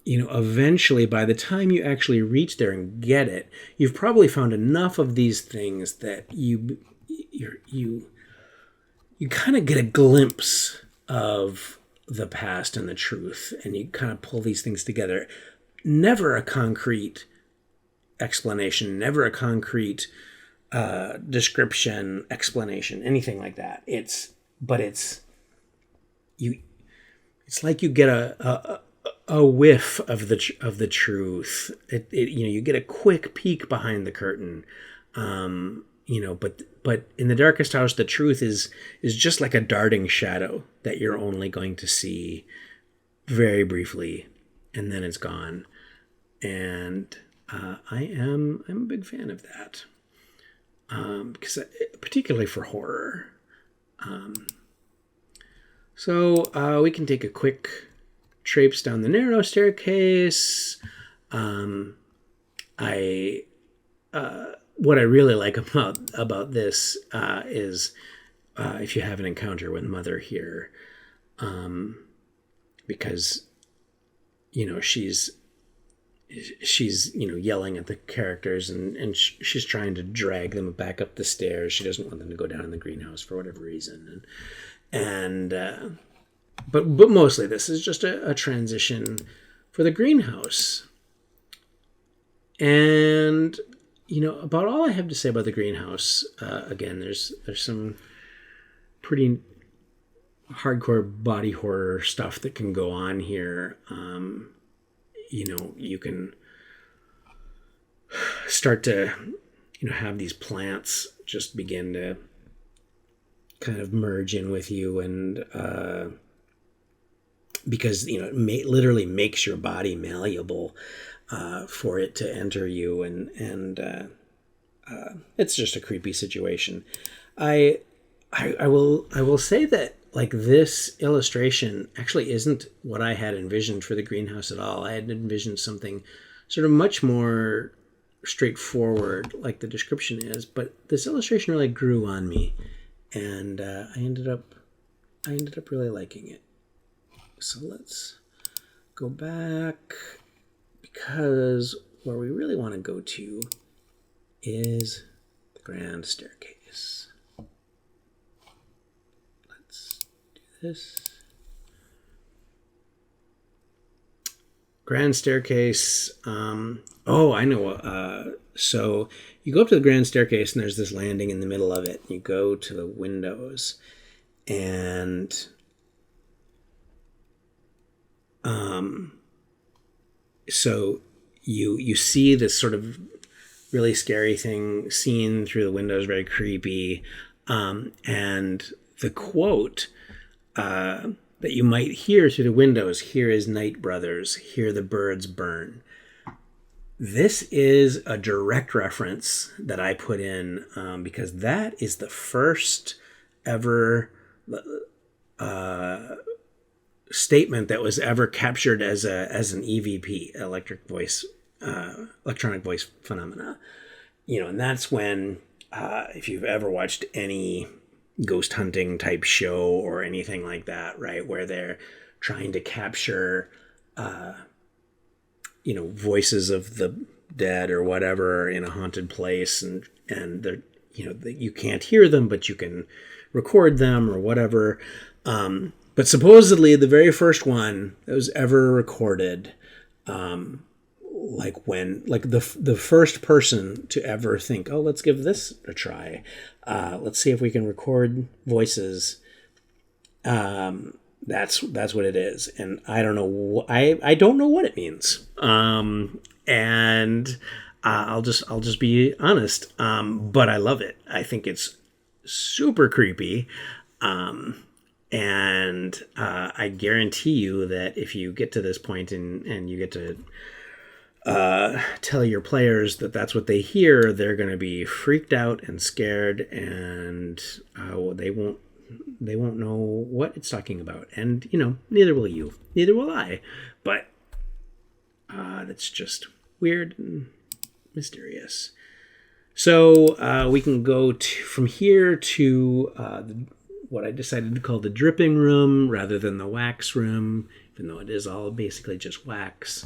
eventually, by the time you actually reach there and get it, you've probably found enough of these things that you kind of get a glimpse of the past and the truth, and you kind of pull these things together. Never a concrete explanation, never a concrete description, explanation, anything like that. It's like you get a whiff of the truth. You get a quick peek behind the curtain. But in The Darkest House, the truth is just like a darting shadow that you're only going to see very briefly, and then it's gone. And I'm a big fan of that. because particularly for horror. So we can take a quick traipse down the narrow staircase. What I really like about this is if you have an encounter with Mother here, because she's yelling at the characters and she's trying to drag them back up the stairs. She doesn't want them to go down in the greenhouse for whatever reason, but mostly this is just a transition for the greenhouse. And about all I have to say about the greenhouse. Again, there's some pretty hardcore body horror stuff that can go on here. You can start to have these plants just begin to kind of merge in with you, and because it literally makes your body malleable for it to enter you, and it's just a creepy situation. I will say that this illustration actually isn't what I had envisioned for the greenhouse at all. I had envisioned something sort of much more straightforward, like the description is, but this illustration really grew on me, and I ended up really liking it. So let's go back, because where we really want to go to is the grand staircase. Let's do this. Grand staircase. I know. So you go up to the grand staircase, and there's this landing in the middle of it. You go to the windows, and so you see this sort of really scary thing seen through the windows, very creepy. And the quote that you might hear through the windows, "Here is night, brothers, hear the birds burn." This is a direct reference that I put in because that is the first ever statement that was ever captured as an EVP, electronic voice phenomena. And that's when, if you've ever watched any ghost hunting type show or anything like that, right, where they're trying to capture voices of the dead or whatever in a haunted place, and they're you can't hear them, but you can record them or whatever. But supposedly the very first one that was ever recorded, the first person to ever think, oh, let's give this a try. Let's see if we can record voices. That's what it is, and I don't know. I don't know what it means. And I'll just be honest. But I love it. I think it's super creepy. And I guarantee you that if you get to this point and you get to tell your players that that's what they hear, they're going to be freaked out and scared, and they won't know what it's talking about. And neither will you, neither will I. But that's just weird and mysterious. So we can go from here to what I decided to call the dripping room rather than the wax room, even though it is all basically just wax.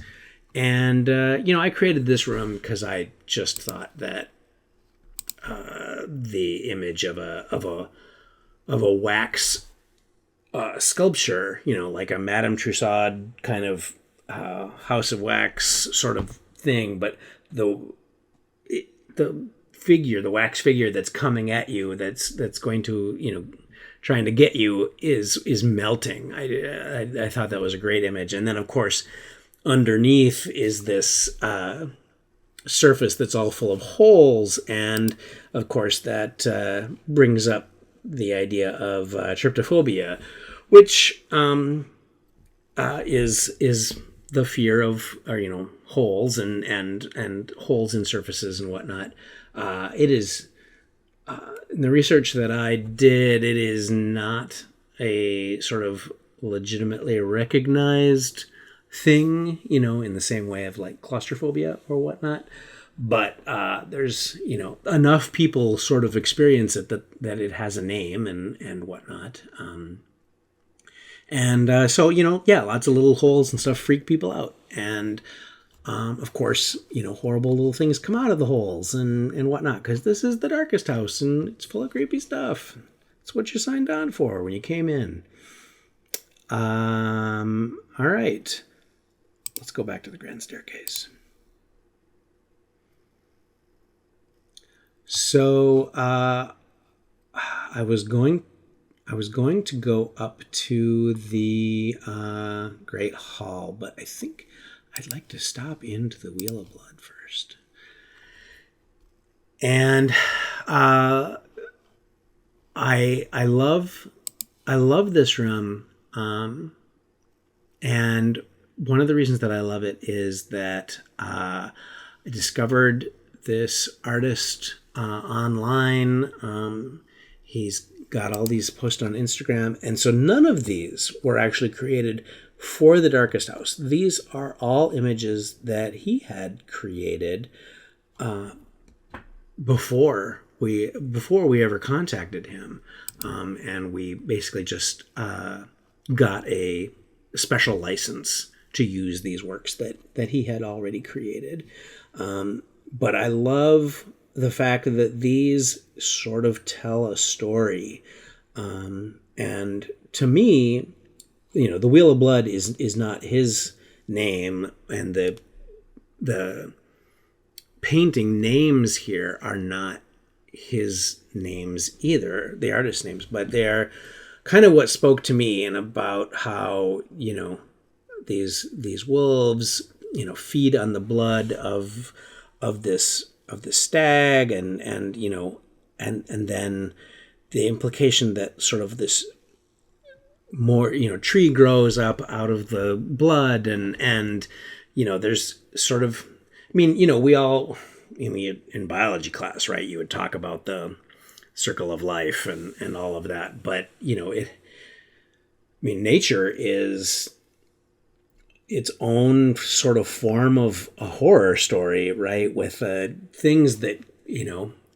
And I created this room because I just thought that the image of a wax sculpture, like a Madame Tussaud kind of House of Wax sort of thing, but the figure, the wax figure that's coming at you, that's going to trying to get you is melting. I thought that was a great image. And then of course underneath is this surface that's all full of holes, and of course that brings up the idea of tryptophobia, which is the fear of holes and holes in surfaces and whatnot. It is in the research that I did, it is not a sort of legitimately recognized thing, in the same way of like claustrophobia or whatnot. But there's, enough people sort of experience it that it has a name and whatnot. So, lots of little holes and stuff freak people out. And of course, horrible little things come out of the holes and whatnot, because this is the Darkest House and it's full of creepy stuff. It's what you signed on for when you came in. All right. Let's go back to the grand staircase. So I was going to go up to the Great Hall, but I think I'd like to stop into the Wheel of Blood first. And I love this room, and one of the reasons that I love it is that I discovered this artist online. He's got all these posts on Instagram, and so none of these were actually created for the Darkest House. These are all images that he had created before we ever contacted him, and we basically just got a special license to use these works that he had already created. But I love the fact that these sort of tell a story, and to me, the Wheel of Blood is not his name, and the painting names here are not his names either, the artist names, but they're kind of what spoke to me, and about how these wolves feed on the blood of this stag, and then the implication that sort of this more tree grows up out of the blood, and there's sort of, we all in biology class, right, you would talk about the circle of life and all of that, but nature is its own sort of form of a horror story, right, with things that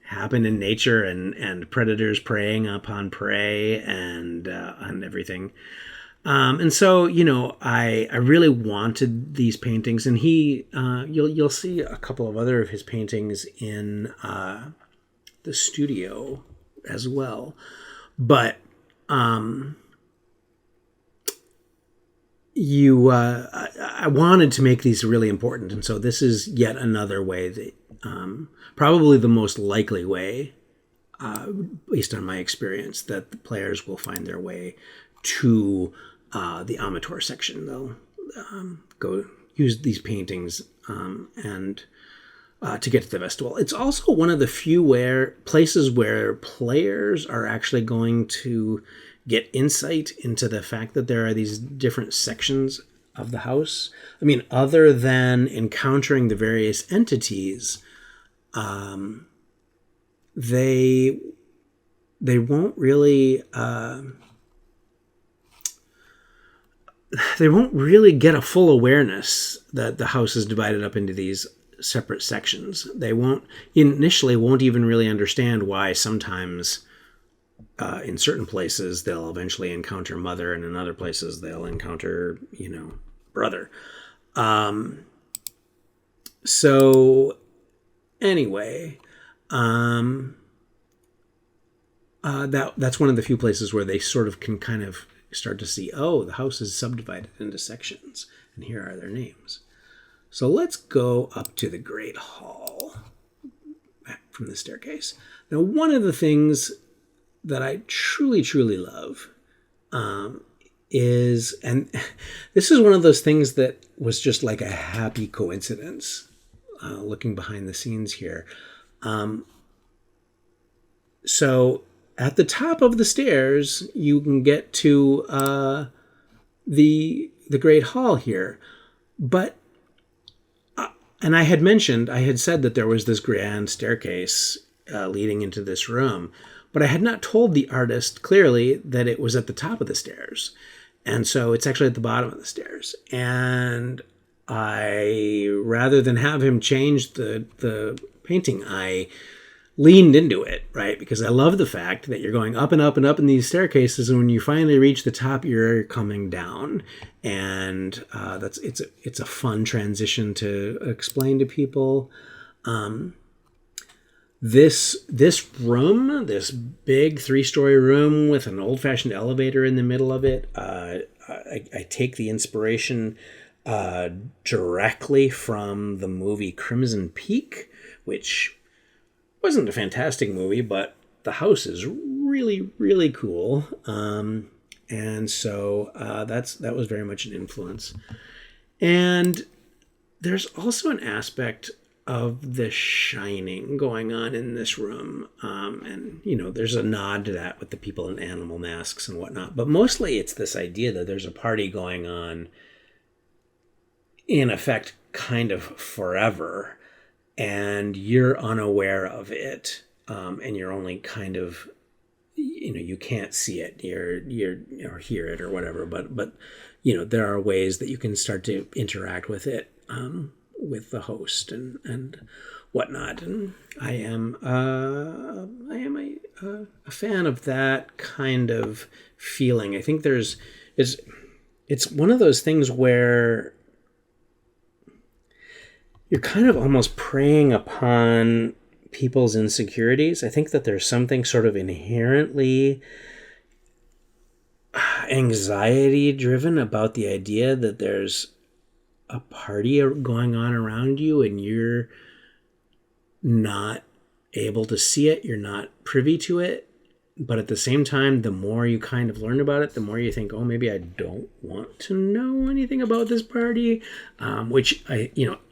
happen in nature, and predators preying upon prey, and everything. And so, I really wanted these paintings, and you'll see a couple of other of his paintings in the studio as well. But I wanted to make these really important, and so this is yet another way that, probably the most likely way, based on my experience, that the players will find their way to the Amateur section. They'll go use these paintings and to get to the festival. It's also one of the few places where players are actually going to get insight into the fact that there are these different sections of the house. Other than encountering the various entities, they won't really get a full awareness that the house is divided up into these separate sections. They won't even really understand why sometimes in certain places they'll eventually encounter mother, and in other places they'll encounter brother. So anyway, that's one of the few places where they sort of can kind of start to see, the house is subdivided into sections, and here are their names. So let's go up to the Great Hall back from the staircase. Now, one of the things that I truly, truly love is, and this is one of those things that was just like a happy coincidence, looking behind the scenes here. So at the top of the stairs, you can get to the Great Hall here. But, and I had said that there was this grand staircase, leading into this room. But I had not told the artist clearly that it was at the top of the stairs. And so it's actually at the bottom of the stairs. And I, rather than have him change the painting, I leaned into it, right? Because I love the fact that you're going up and up and up in these staircases, and when you finally reach the top, you're coming down, and it's a fun transition to explain to people. This room, this big 3-story room with an old-fashioned elevator in the middle of it, I take the inspiration directly from the movie Crimson Peak, which wasn't a fantastic movie, but the house is really, really cool. And so that was very much an influence. And there's also an aspect of The Shining going on in this room. And, there's a nod to that with the people in animal masks and whatnot. But mostly it's this idea that there's a party going on, in effect, kind of forever, and you're unaware of it, and you're only kind of, you can't see it, or hear it or whatever, but there are ways that you can start to interact with it, with the host and whatnot. And I am a fan of that kind of feeling. I think it's one of those things where you're kind of almost preying upon people's insecurities. I think that there's something sort of inherently anxiety driven about the idea that there's a party going on around you and you're not able to see it, you're not privy to it. But at the same time, the more you kind of learn about it, the more you think, oh, maybe I don't want to know anything about this party, which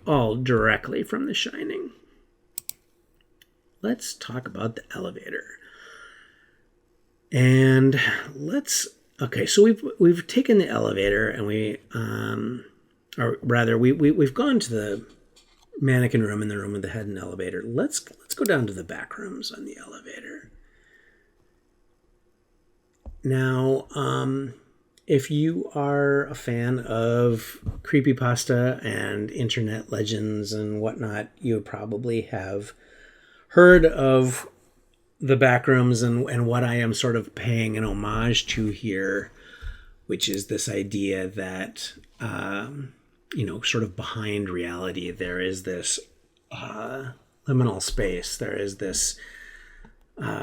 all directly from The Shining. Let's talk about the elevator. And so we've taken the elevator and we've gone to the mannequin room in the room with the head and elevator. Let's go down to the back rooms on the elevator. Now, if you are a fan of creepypasta and internet legends and whatnot, you would probably have heard of the backrooms and what I am sort of paying an homage to here, which is this idea that, sort of behind reality, there is this liminal space. There is this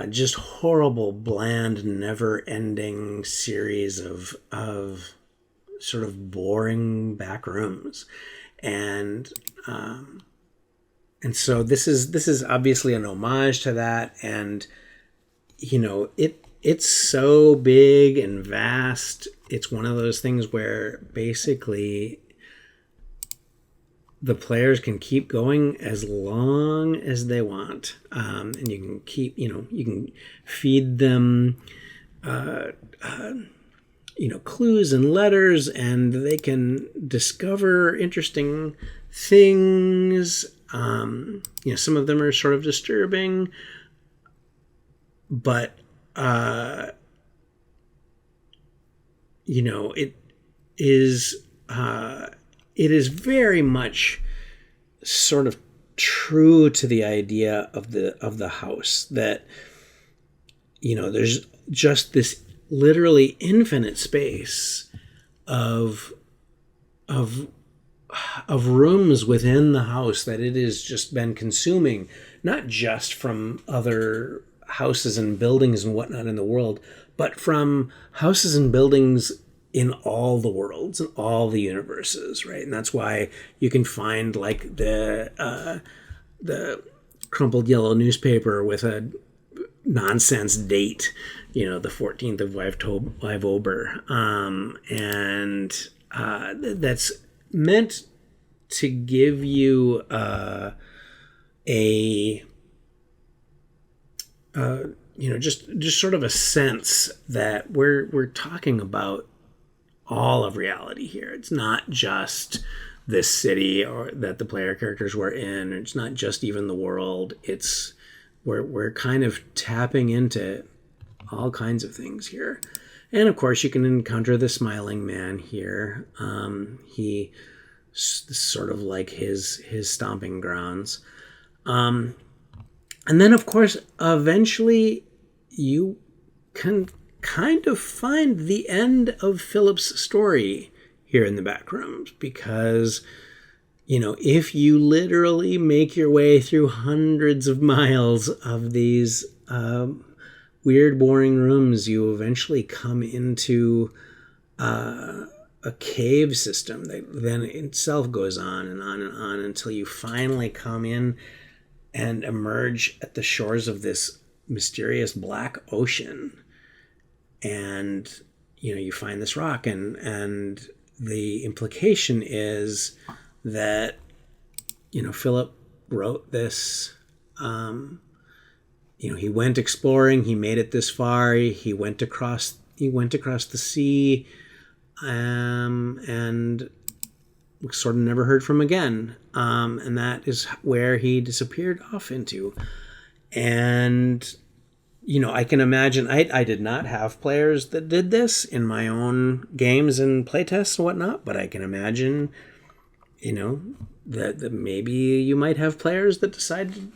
just horrible, bland, never-ending series of sort of boring back rooms, and so this is obviously an homage to that, and it's so big and vast. It's one of those things where basically the players can keep going as long as they want. And you can keep, you can feed them, clues and letters, and they can discover interesting things. Some of them are sort of disturbing, but, it is very much sort of true to the idea of the house that, there's just this literally infinite space of rooms within the house that it has just been consuming, not just from other houses and buildings and whatnot in the world, but from houses and buildings in all the worlds and all the universes, right? And that's why you can find like the crumpled yellow newspaper with a nonsense date, the 14th of Liveober, and that's meant to give you just sort of a sense that we're talking about all of reality here. It's not just this city or that the player characters were in. It's not just even the world. It's we're kind of tapping into all kinds of things here. And of course, you can encounter the smiling man here. He sort of like his stomping grounds. And then, of course, eventually you can kind of find the end of Philip's story here in the back rooms, because, you know, if you literally make your way through hundreds of miles of these weird, boring rooms, you eventually come into a cave system that then itself goes on and on and on until you finally come in and emerge at the shores of this mysterious black ocean. And, you know, you find this rock, and the implication is that, you know, Philip wrote this, you know, he went exploring, he made it this far, he went across the sea, and sort of never heard from again. And that is where he disappeared off into. And, you know, I can imagine, I did not have players that did this in my own games and playtests and whatnot, but I can imagine, you know, that maybe you might have players that decide to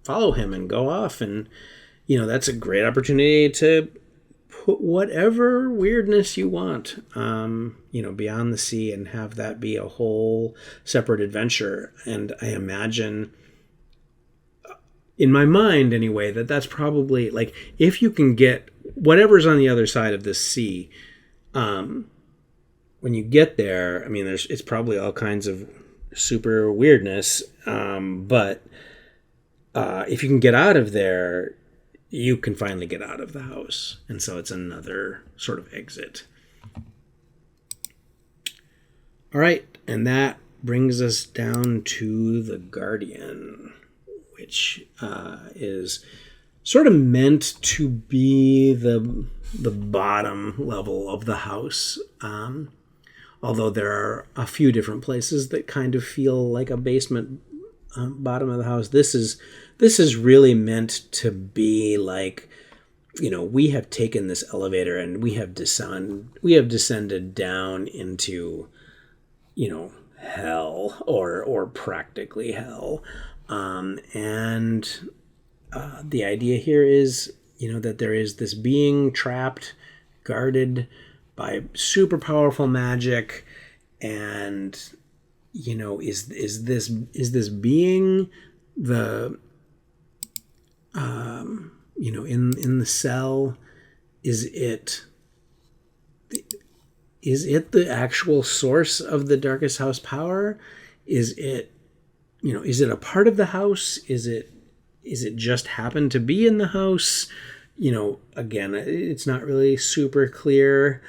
follow him and go off. And, you know, that's a great opportunity to put whatever weirdness you want, you know, beyond the sea, and have that be a whole separate adventure. And I imagine, in my mind anyway, that's probably, like, if you can get whatever's on the other side of this sea, when you get there, I mean, it's probably all kinds of super weirdness, but if you can get out of there, you can finally get out of the house. And so it's another sort of exit. All right, and that brings us down to the Guardian, which is sort of meant to be the bottom level of the house. Although there are a few different places that kind of feel like a basement bottom of the house. This is really meant to be like, you know, we have taken this elevator and we have descended down into, you know, hell, or practically hell. And the idea here is, you know, that there is this being trapped, guarded by super powerful magic, and, you know, is this being the, you know, in the cell, is it the actual source of the Darkest House power? Is it, you know, is it a part of the house? Is it just happened to be in the house? You know, again, it's not really super clear.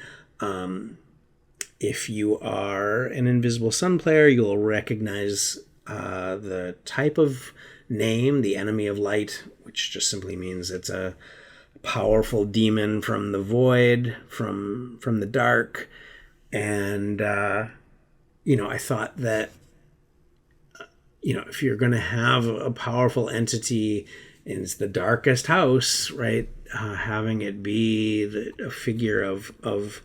If you are an Invisible Sun player, you'll recognize the type of name, the Enemy of Light, which just simply means it's a powerful demon from the void, from the dark. And, you know, I thought that, you know, if you're going to have a powerful entity and it's the Darkest House, right, having it be a figure of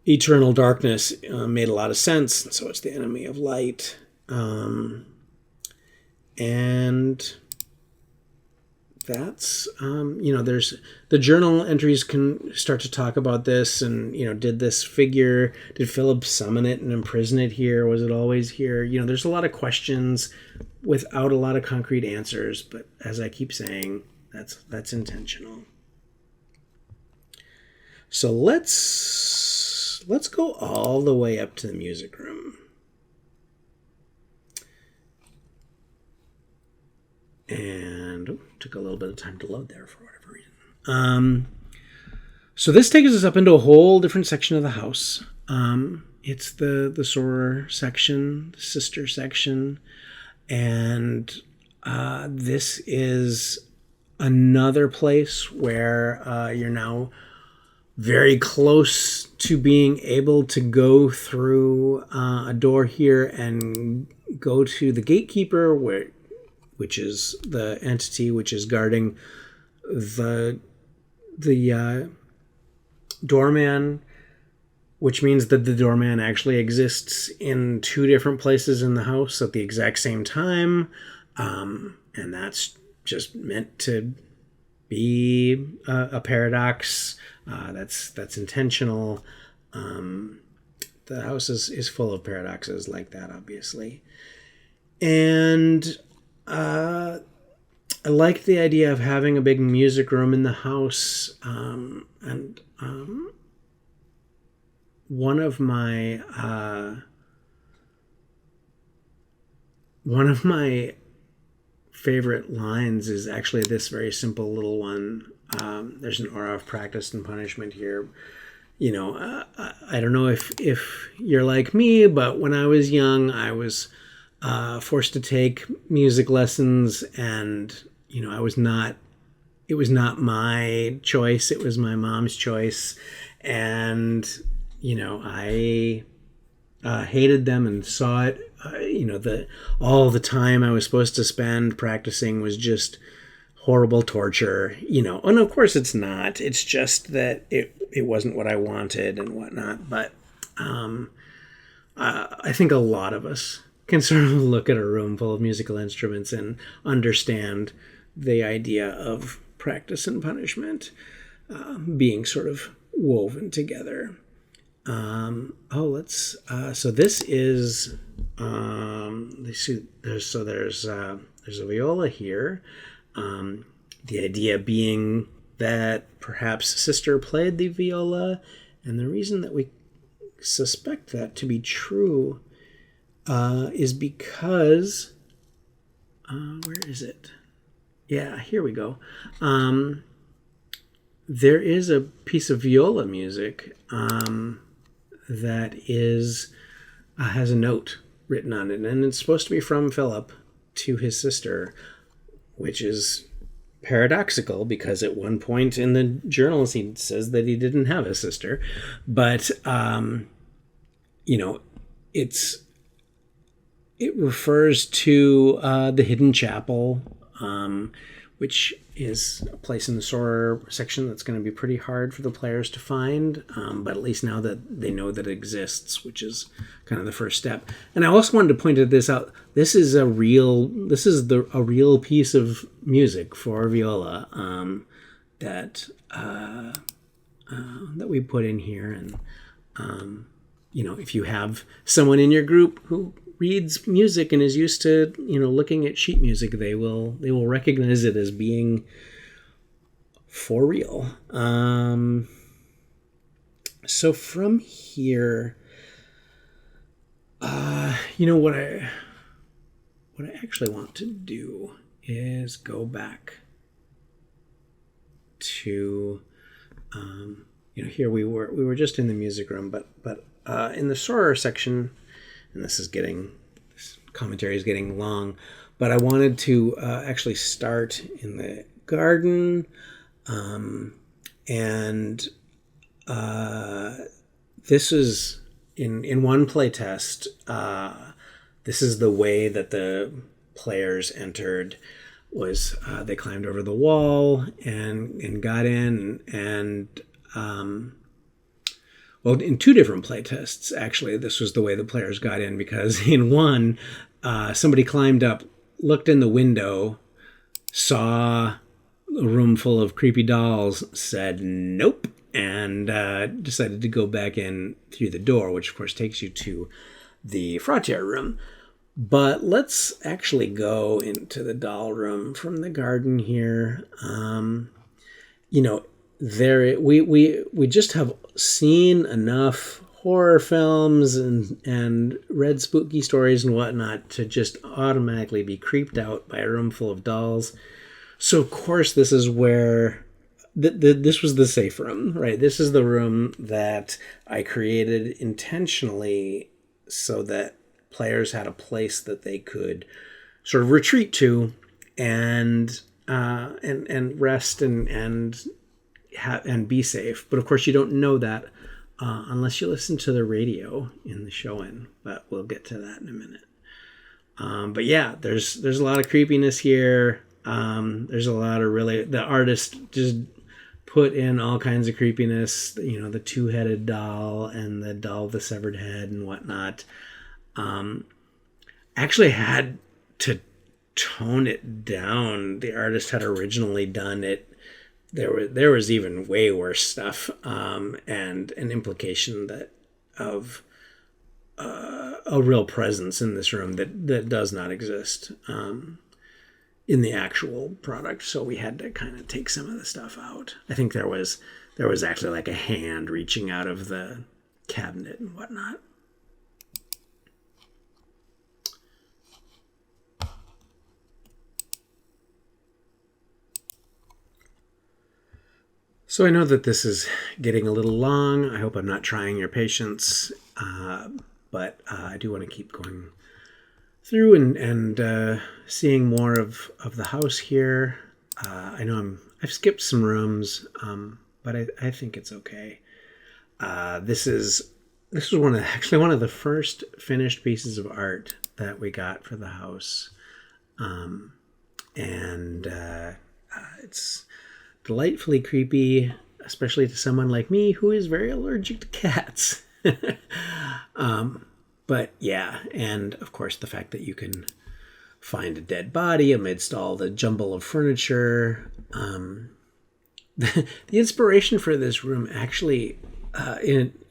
eternal darkness made a lot of sense. So it's the Enemy of Light. And that's, you know, there's the journal entries can start to talk about this, and, you know, did Philip summon it and imprison it here? Was it always here? You know, there's a lot of questions without a lot of concrete answers, but as I keep saying, that's intentional. So let's go all the way up to the music room. And took a little bit of time to load there for whatever reason. So this takes us up into a whole different section of the house. It's the soror section, the sister section, and this is another place where you're now very close to being able to go through a door here and go to the gatekeeper, which is the entity which is guarding the doorman, which means that the doorman actually exists in two different places in the house at the exact same time. And that's just meant to be a paradox. That's intentional. The house is full of paradoxes like that, obviously. And I like the idea of having a big music room in the house. One of my favorite lines is actually this very simple little one. There's an aura of practice and punishment here. You know, I don't know if you're like me, but when I was young, I was forced to take music lessons, and you know, it was not my choice. It was my mom's choice, and you know, I hated them and saw it. You know, all the time I was supposed to spend practicing was just horrible torture. You know, and of course it's not. It's just that it wasn't what I wanted and whatnot. But I think a lot of us can sort of look at a room full of musical instruments and understand the idea of practice and punishment being sort of woven together. So this is, let's see, there's a viola here. The idea being that perhaps sister played the viola, and the reason that we suspect that to be true is because, where is it? Yeah, here we go. There is a piece of viola music that has a note written on it, and it's supposed to be from Philip to his sister, which is paradoxical because at one point in the journals he says that he didn't have a sister, but you know, it refers to the hidden chapel, which is a place in the Soror section that's going to be pretty hard for the players to find, but at least now that they know that it exists, which is kind of the first step. And I also wanted to point this out. This is a real piece of music for viola that we put in here. And you know, if you have someone in your group who reads music and is used to, you know, looking at sheet music, they will recognize it as being for real. So from here, you know, what I actually want to do is go back to, you know, here we were just in the music room, but in the Soror section. And this commentary is getting long, but I wanted to actually start in the garden, and this is in one playtest. This is the way that the players entered. Was they climbed over the wall and got in, and well, in two different playtests, actually, this was the way the players got in, because in one, somebody climbed up, looked in the window, saw a room full of creepy dolls, said nope, and decided to go back in through the door, which of course takes you to the Fratier room. But let's actually go into the doll room from the garden here. You know, we just have seen enough horror films and read spooky stories and whatnot to just automatically be creeped out by a room full of dolls. So of course this is where this was the safe room, right? This is the room that I created intentionally so that players had a place that they could sort of retreat to and rest and be safe. But of course you don't know that unless you listen to the radio in the show-in, but we'll get to that in a minute. But yeah, there's a lot of creepiness here. There's a lot of really, the artist just put in all kinds of creepiness. The two-headed doll and the doll with the severed head and whatnot. Actually had to tone it down. The artist had originally done it. There was even way worse stuff, and an implication that of a real presence in this room that does not exist in the actual product. So we had to kind of take some of the stuff out. I think there was actually like a hand reaching out of the cabinet and whatnot. So I know that this is getting a little long. I hope I'm not trying your patience, but I do want to keep going through and seeing more of the house here. I know I've skipped some rooms, but I think it's okay. This was one of the first finished pieces of art that we got for the house, and it's delightfully creepy, especially to someone like me who is very allergic to cats. But yeah, and of course the fact that you can find a dead body amidst all the jumble of furniture. The inspiration for this room actually,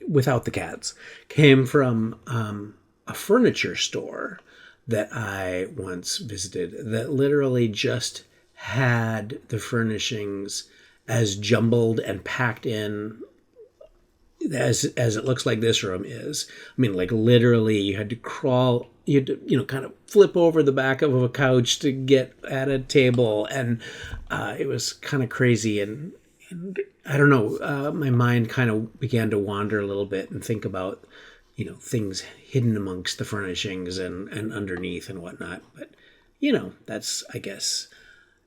without the cats, came from a furniture store that I once visited that literally just had the furnishings as jumbled and packed in as it looks like this room is. I mean, like literally you had to crawl, you had to, kind of flip over the back of a couch to get at a table. And it was kind of crazy. And I don't know, my mind kind of began to wander a little bit and think about, things hidden amongst the furnishings and underneath and whatnot. But, that's, I guess,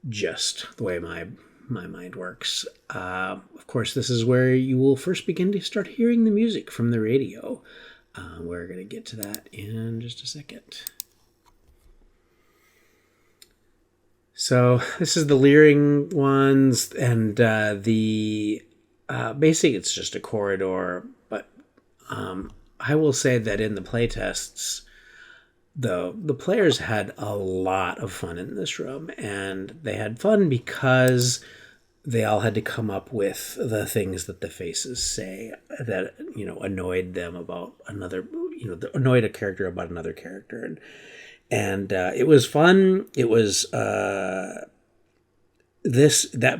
just the way my mind works. Of course, this is where you will first begin to start hearing the music from the radio. We're going to get to that in just a second. So this is the leering ones, and basically it's just a corridor. But I will say that in the playtests, the players had a lot of fun in this room, and they had fun because they all had to come up with the things that the faces say that annoyed them about another, annoyed a character about another character, and it was fun. It was that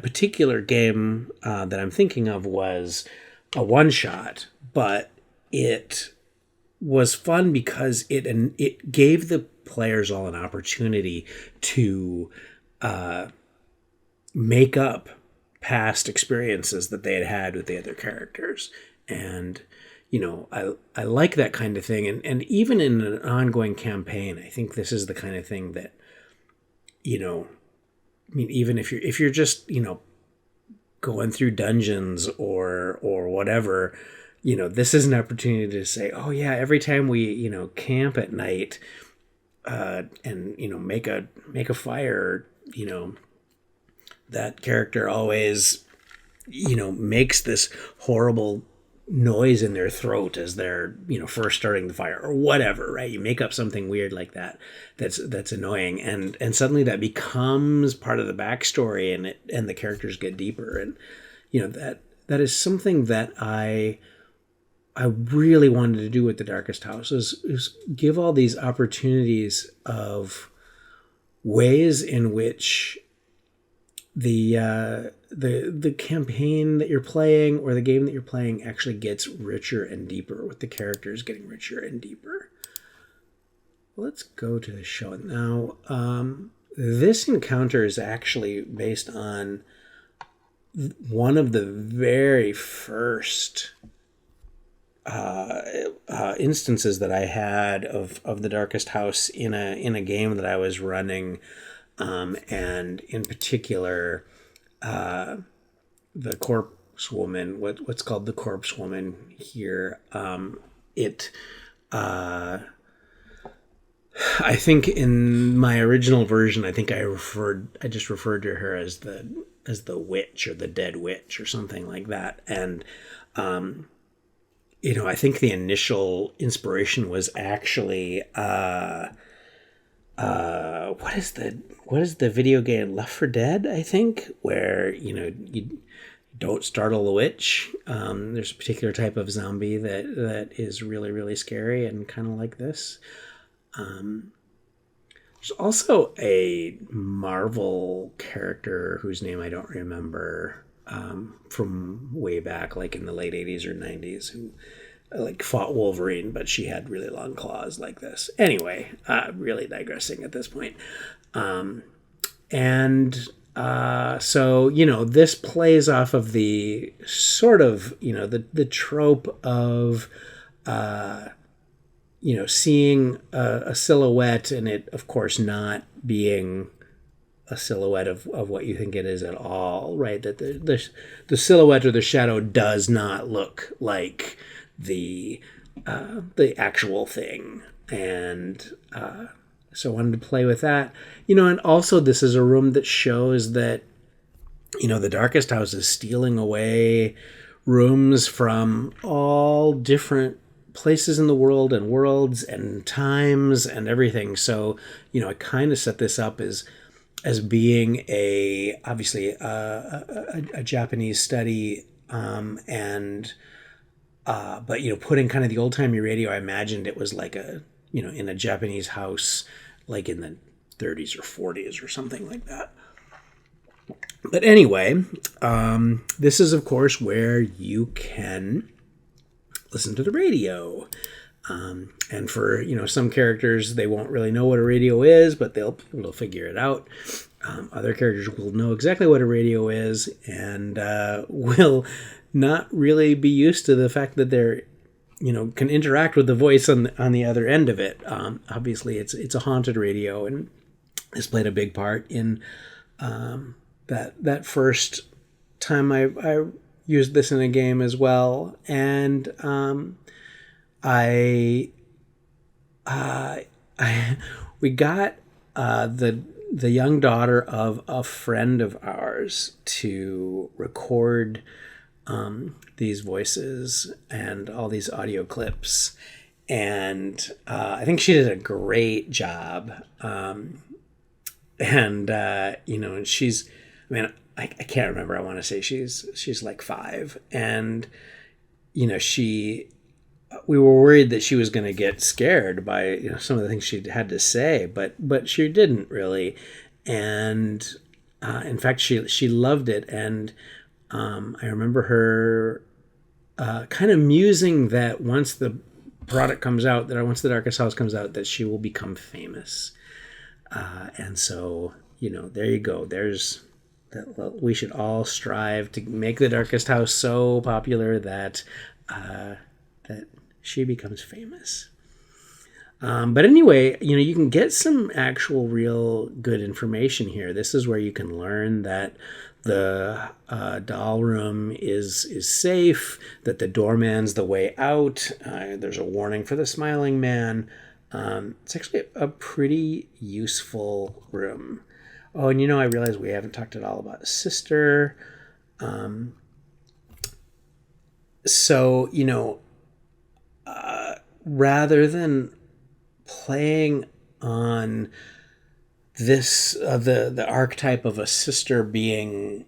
particular game that I'm thinking of was a one shot, but it was fun because it gave the players all an opportunity to make up past experiences that they had with the other characters. And, I like that kind of thing. And even in an ongoing campaign, I think this is the kind of thing that, even if you're just, going through dungeons or whatever, this is an opportunity to say, oh yeah, every time we, camp at night, and, make a fire, that character always, makes this horrible noise in their throat as they're, first starting the fire or whatever, right? You make up something weird like that that's annoying, and suddenly that becomes part of the backstory, and the characters get deeper, and that is something that I really wanted to do with the Darkest House is give all these opportunities of ways in which the campaign that you're playing or the game that you're playing actually gets richer and deeper, with the characters getting richer and deeper. Let's go to the show now. This encounter is actually based on one of the very first instances that I had of the Darkest House in a game that I was running, and in particular, the Corpse Woman. What's called the Corpse Woman here. I think in my original version, I think I just referred to her as the witch or the dead witch or something like that. And I think the initial inspiration was actually what is the video game Left 4 Dead, I think, where you don't startle the witch. There's a particular type of zombie that is really, really scary and kind of like this. There's also a Marvel character whose name I don't remember, from way back, like in the late 80s or 90s, who like fought Wolverine, but she had really long claws like this. Anyway, really digressing at this point. So, this plays off of the sort of, the trope of, seeing a silhouette and it, of course, not being a silhouette of what you think it is at all, right? That the silhouette or the shadow does not look like the actual thing. And so I wanted to play with that. And also this is a room that shows that, the Darkest House is stealing away rooms from all different places in the world and worlds and times and everything. So, I kind of set this up as being obviously a Japanese study, but putting kind of the old timey radio. I imagined it was like in a Japanese house, like in the 30s or 40s or something like that. But anyway, this is of course where you can listen to the radio. And for, some characters, they won't really know what a radio is, but they'll figure it out. Other characters will know exactly what a radio is and will not really be used to the fact that they're, can interact with the voice on the other end of it. Obviously, it's a haunted radio, and this played a big part in that first time I used this in a game as well. And we got the young daughter of a friend of ours to record these voices and all these audio clips, and I think she did a great job. And she's, I can't remember. I want to say she's like 5, and we were worried that she was going to get scared by some of the things she had to say, but she didn't really. And in fact, she loved it. And I remember her kind of musing that once the product comes out, that once the Darkest House comes out, that she will become famous. And so, there you go. There's that. We should all strive to make the Darkest House so popular that she becomes famous. But anyway, you can get some actual real good information here. This is where you can learn that the doll room is safe, that the doorman's the way out. There's a warning for the smiling man. It's actually a pretty useful room. Oh, and I realize we haven't talked at all about Sister. So, rather than playing on this, the archetype of a sister being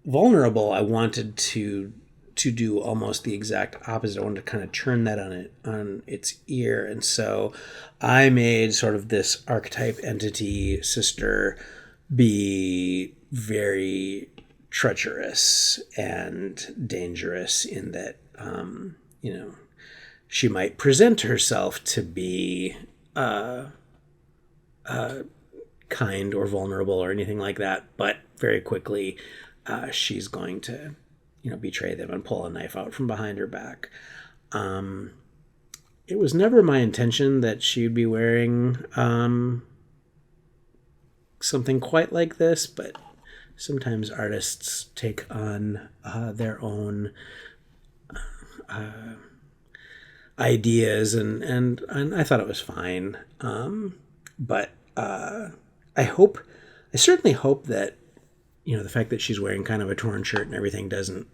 vulnerable, I wanted to do almost the exact opposite. I wanted to kind of turn that on its ear. And so I made sort of this archetype entity sister be very treacherous and dangerous in that, she might present herself to be kind or vulnerable or anything like that, but very quickly she's going to betray them and pull a knife out from behind her back. It was never my intention that she'd be wearing something quite like this, but sometimes artists take on their own ideas, and I thought it was fine. But I certainly hope that the fact that she's wearing kind of a torn shirt and everything doesn't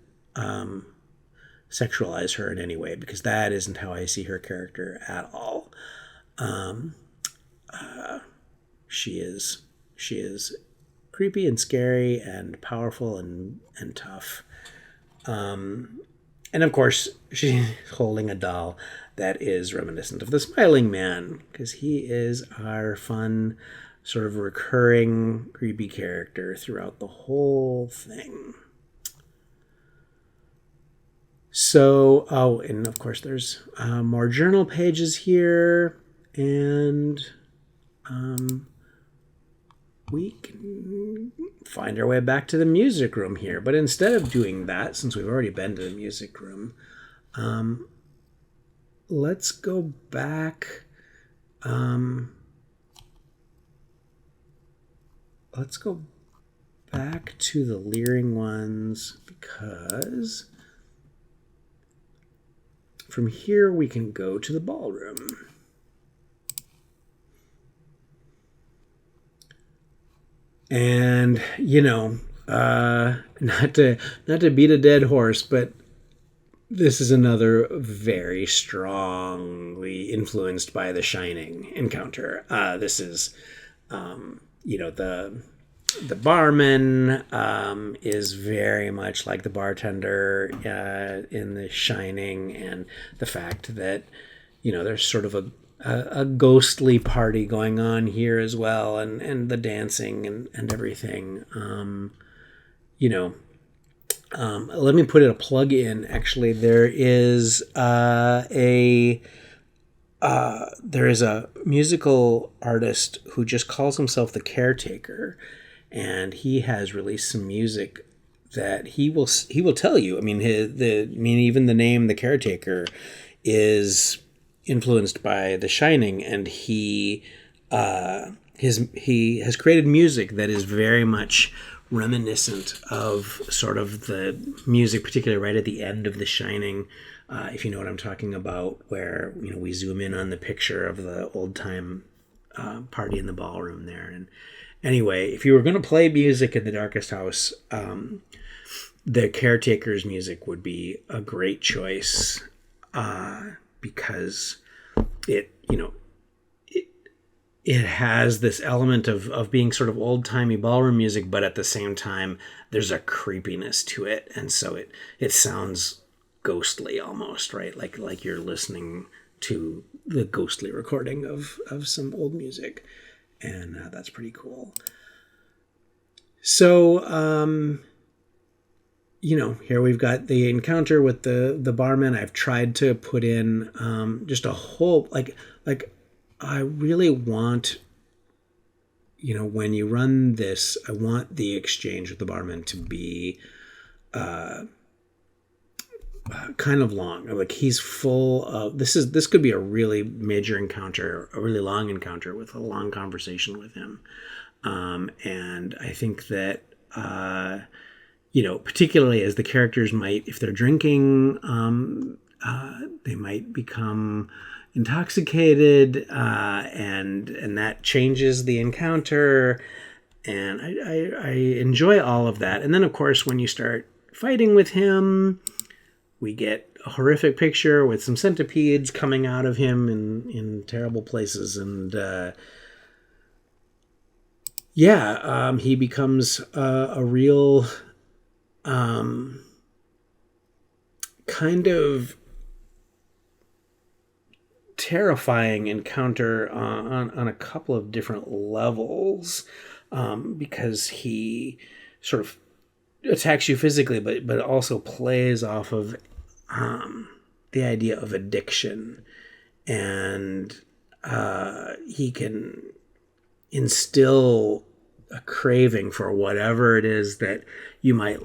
sexualize her in any way, because that isn't how I see her character at all. She is creepy and scary and powerful and tough. And of course, she's holding a doll that is reminiscent of the Smiling Man, because he is our fun, sort of recurring, creepy character throughout the whole thing. So, and of course, there's more journal pages here, and we can find our way back to the music room here. But instead of doing that, since we've already been to the music room, let's go back. Let's go back to the Leering ones, because from here we can go to the ballroom. And not to beat a dead horse, but this is another very strongly influenced by The Shining encounter. This is, the barman is very much like the bartender in The Shining, and the fact that there's sort of a ghostly party going on here as well, and the dancing and everything. Let me put in a plug in. Actually, there is a musical artist who just calls himself The Caretaker, and he has released some music that he will tell you. I mean, even the name The Caretaker is influenced by The Shining, and he has created music that is very much reminiscent of sort of the music, particularly right at the end of The Shining, if you know what I'm talking about, where we zoom in on the picture of the old time party in the ballroom there. And anyway, if you were going to play music in the Darkest House, The Caretaker's music would be a great choice, because it has this element of being sort of old-timey ballroom music, but at the same time there's a creepiness to it, and so it sounds ghostly almost, right? Like you're listening to the ghostly recording of some old music, and that's pretty cool. So here we've got the encounter with the barman. I've tried to put in just a whole like I really want, when you run this, I want the exchange with the barman to be kind of long. Like, he's full of this could be a really major encounter, a really long encounter with a long conversation with him. And I think that particularly as the characters might, if they're drinking, they might become intoxicated, and that changes the encounter, and I enjoy all of that. And then of course when you start fighting with him, we get a horrific picture with some centipedes coming out of him in terrible places, and he becomes a real kind of terrifying encounter on a couple of different levels, because he sort of attacks you physically, but also plays off of the idea of addiction, and he can instill a craving for whatever it is that you might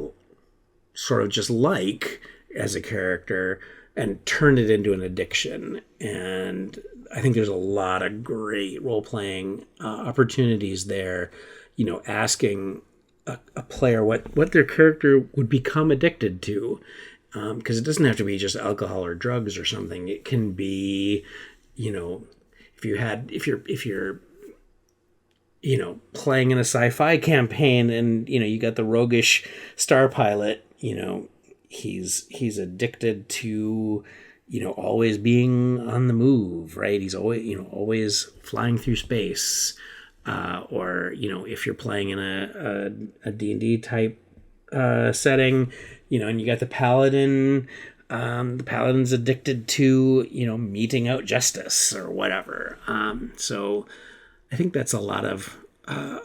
sort of just like as a character, and turn it into an addiction. And I think there's a lot of great role-playing opportunities there, asking a player what their character would become addicted to, because it doesn't have to be just alcohol or drugs or something. It can be, you know, if you're playing in a sci-fi campaign, and you got the roguish star pilot, he's addicted to always being on the move, right? He's always flying through space, or if you're playing in a D&D type setting, and you got the paladin. The paladin's addicted to meting out justice or whatever. So I think that's a lot of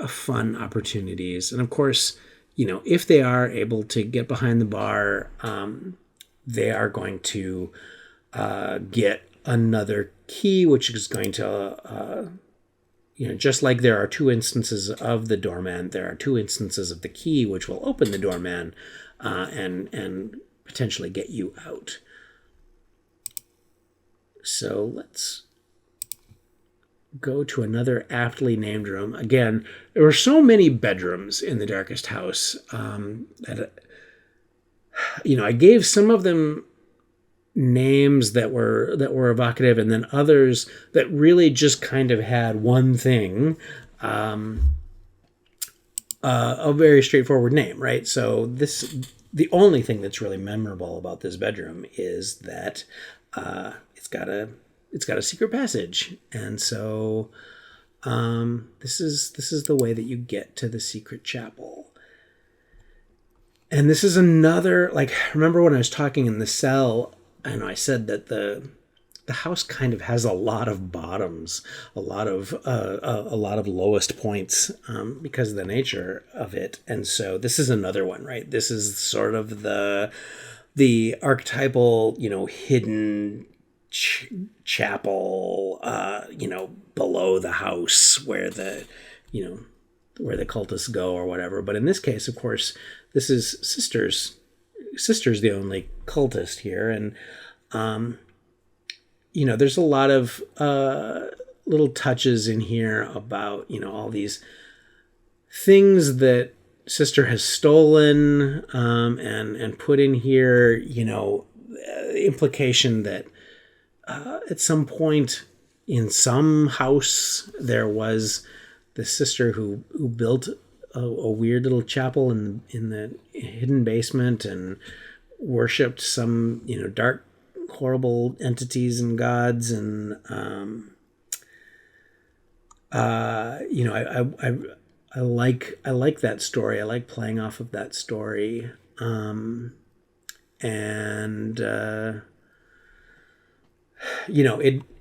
fun opportunities. And of course, if they are able to get behind the bar, they are going to get another key, which is going to, just like there are 2 instances of the doorman, there are 2 instances of the key, which will open the doorman and potentially get you out. So let's go to another aptly named room. Again, there were so many bedrooms in the Darkest House that I gave some of them names that were evocative, and then others that really just kind of had one thing, a very straightforward name, right? So the only thing that's really memorable about this bedroom is that it's got a secret passage, and so this is the way that you get to the secret chapel. And this is another, remember when I was talking in the cell, and I said that the house kind of has a lot of bottoms, a lot of lowest points, because of the nature of it. And so this is another one, right? This is sort of the archetypal, hidden chapel, below the house where the cultists go or whatever. But in this case, of course, this is Sister's the only cultist here, and there's a lot of little touches in here about all these things that Sister has stolen, and put in here, implication that at some point in some house there was the sister who built a weird little chapel in the hidden basement and worshipped some dark, horrible entities and gods, and I like that story. I like playing off of that story, and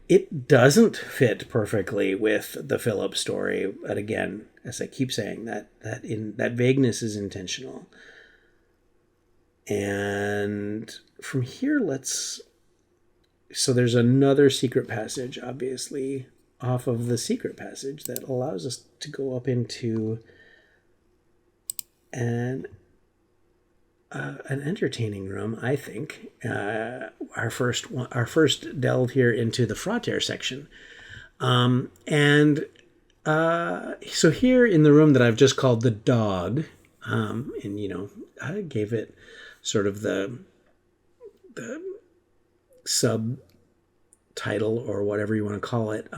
it doesn't fit perfectly with the Philip story, but again, as I keep saying, that vagueness is intentional. And from here, so there's another secret passage, obviously, off of the secret passage that allows us to go up into an entertaining room, I think. Our first delve here into the Frater section. So here in the room that I've just called the dog, and I gave it sort of the subtitle or whatever you want to call it.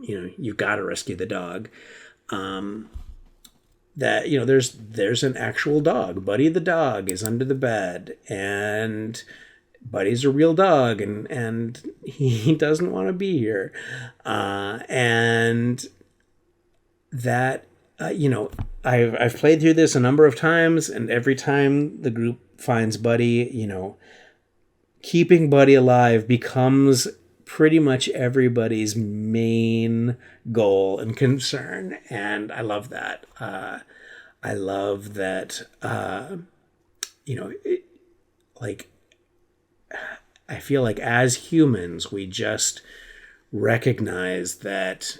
You got to rescue the dog. That there's an actual dog. Buddy the dog is under the bed, and Buddy's a real dog, and he doesn't want to be here, and that I've played through this a number of times, and every time the group finds Buddy, keeping Buddy alive becomes pretty much everybody's main goal and concern, and I love that. I love that. I feel like as humans, we just recognize that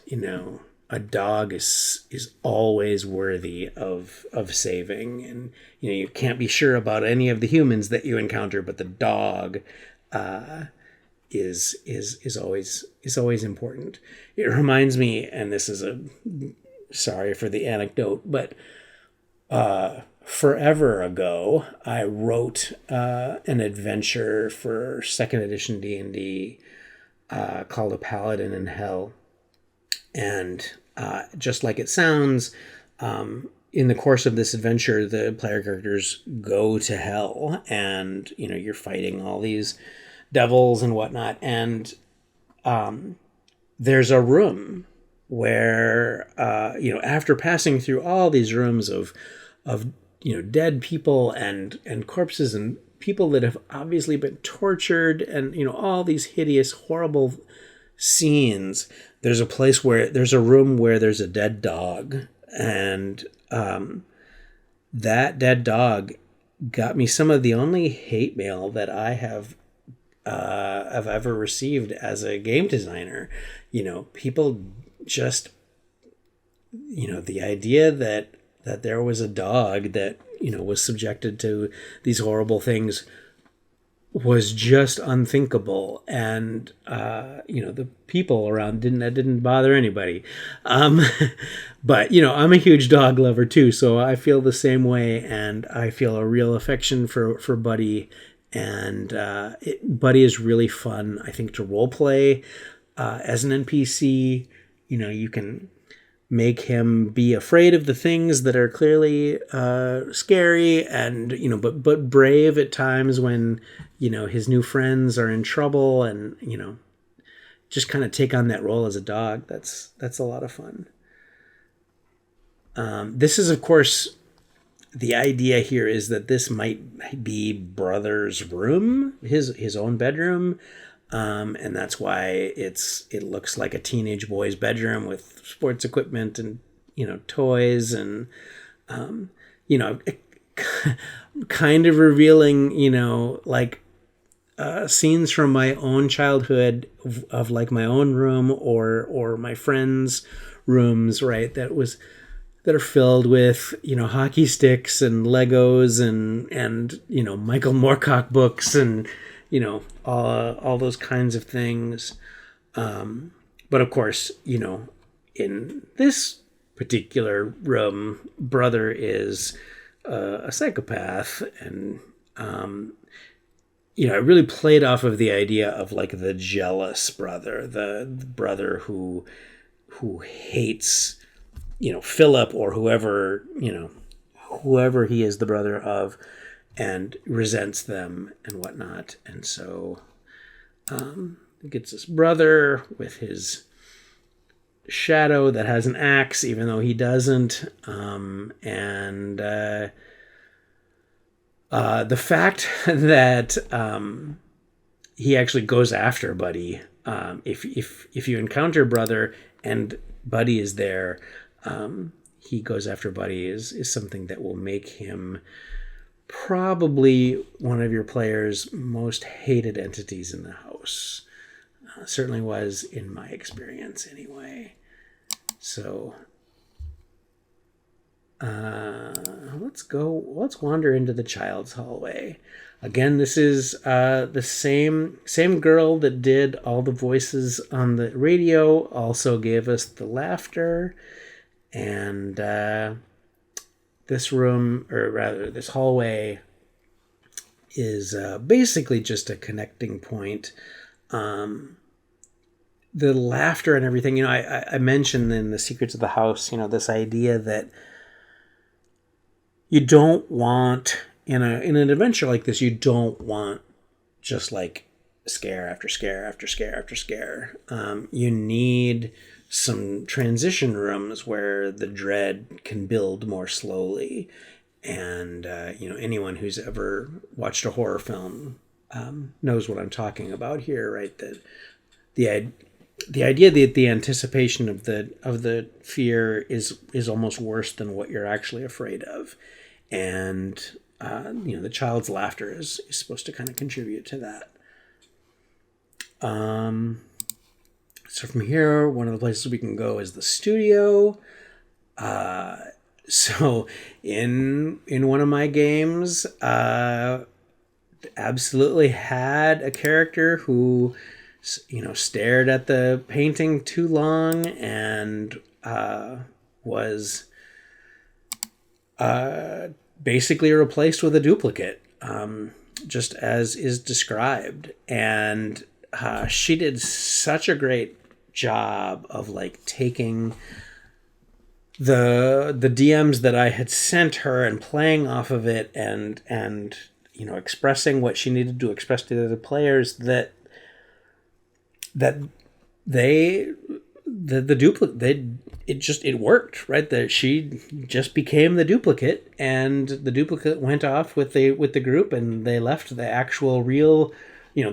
a dog is always worthy of saving, and you can't be sure about any of the humans that you encounter, but the dog is always important. It reminds me, and this is sorry for the anecdote, but forever ago, I wrote an adventure for second edition D&D called A Paladin in Hell. And just like it sounds, in the course of this adventure, the player characters go to hell, and you're fighting all these devils and whatnot. And there's a room where after passing through all these rooms of dead people and corpses and people that have obviously been tortured, and all these hideous, horrible scenes, there's a room where there's a dead dog, and that dead dog got me some of the only hate mail that I've ever received as a game designer. People just, the idea that there was a dog that was subjected to these horrible things was just unthinkable. And the people around didn't bother anybody. But I'm a huge dog lover too, so I feel the same way, and I feel a real affection for Buddy. And Buddy is really fun, I think, to role play as an NPC. You can make him be afraid of the things that are clearly scary, and but brave at times when his new friends are in trouble, and just kind of take on that role as a dog. That's a lot of fun. This is, of course, the idea here is that this might be Brother's room, his own bedroom. And that's why it looks like a teenage boy's bedroom with sports equipment and toys, and kind of revealing like scenes from my own childhood of like my own room or my friends' rooms, right? That are filled with hockey sticks and Legos and Michael Moorcock books and all those kinds of things. But of course, in this particular room, Brother is a psychopath, and I really played off of the idea of like the jealous brother, the brother who hates Philip or whoever he is the brother of, and resents them and whatnot. And so it gets this brother with his shadow that has an axe, even though he doesn't. And the fact that he actually goes after Buddy, if you encounter Brother and Buddy is there, he goes after Buddy is something that will make him probably one of your players' most hated entities in the house. Certainly was in my experience anyway. So let's wander into the child's hallway. Again, this is the same girl that did all the voices on the radio, also gave us the laughter. And this room, or rather this hallway, is basically just a connecting point. The laughter and everything, I mentioned in The Secrets of the House, this idea that you don't want, in an adventure like this, you don't want just like scare after scare after scare after scare. You need some transition rooms where the dread can build more slowly. And, anyone who's ever watched a horror film knows what I'm talking about here, right? That the idea that the anticipation of the fear is almost worse than what you're actually afraid of. And, the child's laughter is supposed to kind of contribute to that. So from here, one of the places we can go is the studio. So in one of my games, absolutely had a character who, stared at the painting too long and was basically replaced with a duplicate, just as is described. And she did such a great job of like taking the DMs that I had sent her and playing off of it, and expressing what she needed to express to the other players, that they the duplicate, it worked, right? That she just became the duplicate, and the duplicate went off with the group, and they left the actual real,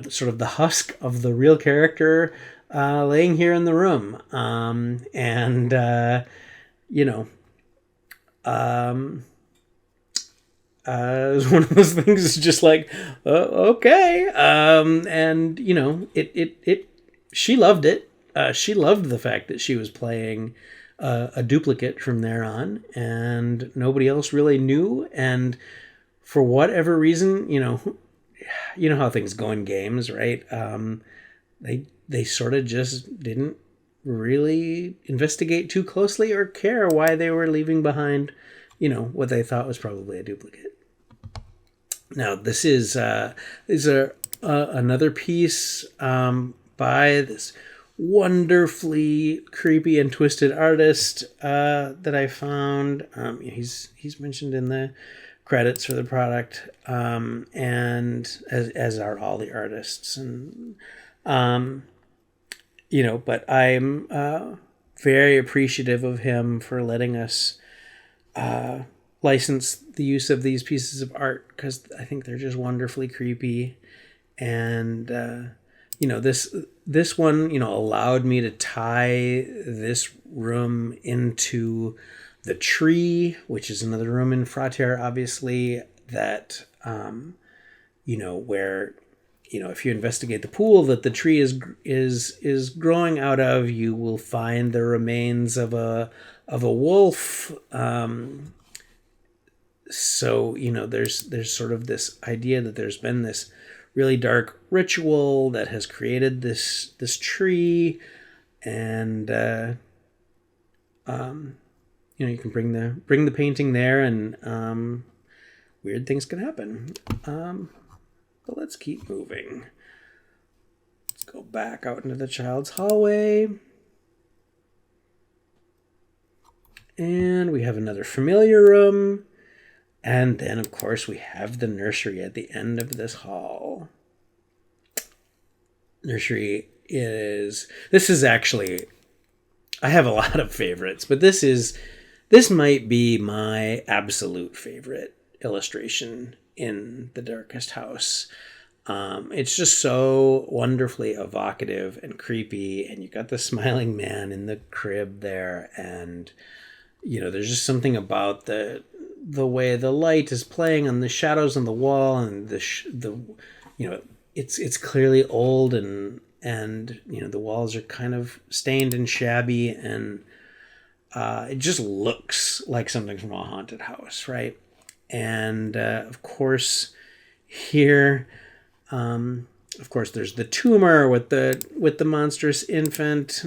sort of the husk of the real character laying here in the room. It was one of those things. It's just like, okay, it. She loved it. She loved the fact that she was playing a duplicate from there on, and nobody else really knew. And for whatever reason, you know how things go in games, right? They sort of just didn't really investigate too closely or care why they were leaving behind, what they thought was probably a duplicate. Now, this is another piece by this wonderfully creepy and twisted artist that I found. He's mentioned in the credits for the product, and as are all the artists. And but I'm very appreciative of him for letting us license the use of these pieces of art, because I think they're just wonderfully creepy. And this one allowed me to tie this room into the tree, which is another room in Frater, obviously, that where if you investigate the pool that the tree is growing out of, you will find the remains of a wolf. So there's sort of this idea that there's been this really dark ritual that has created this tree, and you can bring the painting there, and weird things can happen. But let's keep moving. Let's go back out into the child's hallway. And we have another familiar room. And then, of course, we have the nursery at the end of this hall. Nursery this is actually, I have a lot of favorites, but this might be my absolute favorite illustration in The Darkest House. It's just so wonderfully evocative and creepy, and you got the smiling man in the crib there, and there's just something about the way the light is playing on the shadows on the wall, and it's clearly old, and the walls are kind of stained and shabby, and it just looks like something from a haunted house, right? And of course, here, there's the tumor with the monstrous infant,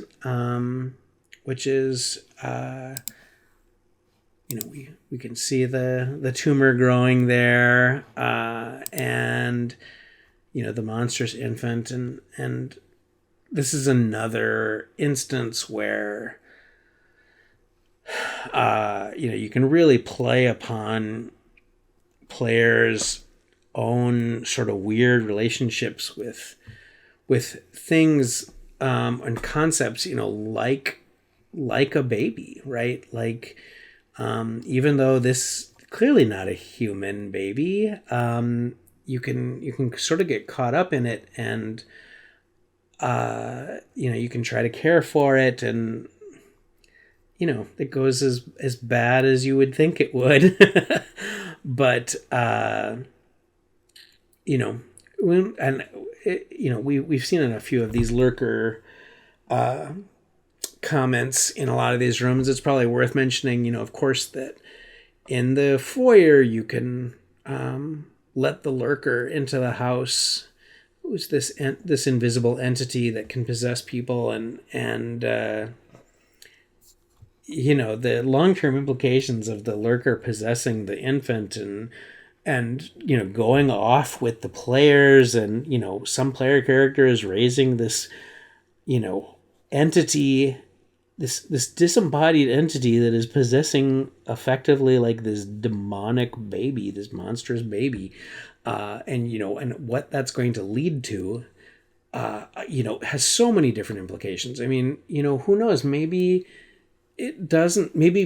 which is we can see the tumor growing there, and the monstrous infant, and this is another instance where you can really play upon players' own sort of weird relationships with things and concepts, like a baby, right? Like, even though this clearly not a human baby, you can sort of get caught up in it, and you can try to care for it, and it goes as bad as you would think it would. But we've seen in a few of these lurker comments in a lot of these rooms. It's probably worth mentioning, of course, that in the foyer you can let the lurker into the house, who's this invisible entity that can possess people, and the long-term implications of the lurker possessing the infant and going off with the players, and some player character is raising this entity, this disembodied entity that is possessing effectively like this demonic baby, this monstrous baby, and what that's going to lead to, has so many different implications. I mean, who knows? Maybe it doesn't. Maybe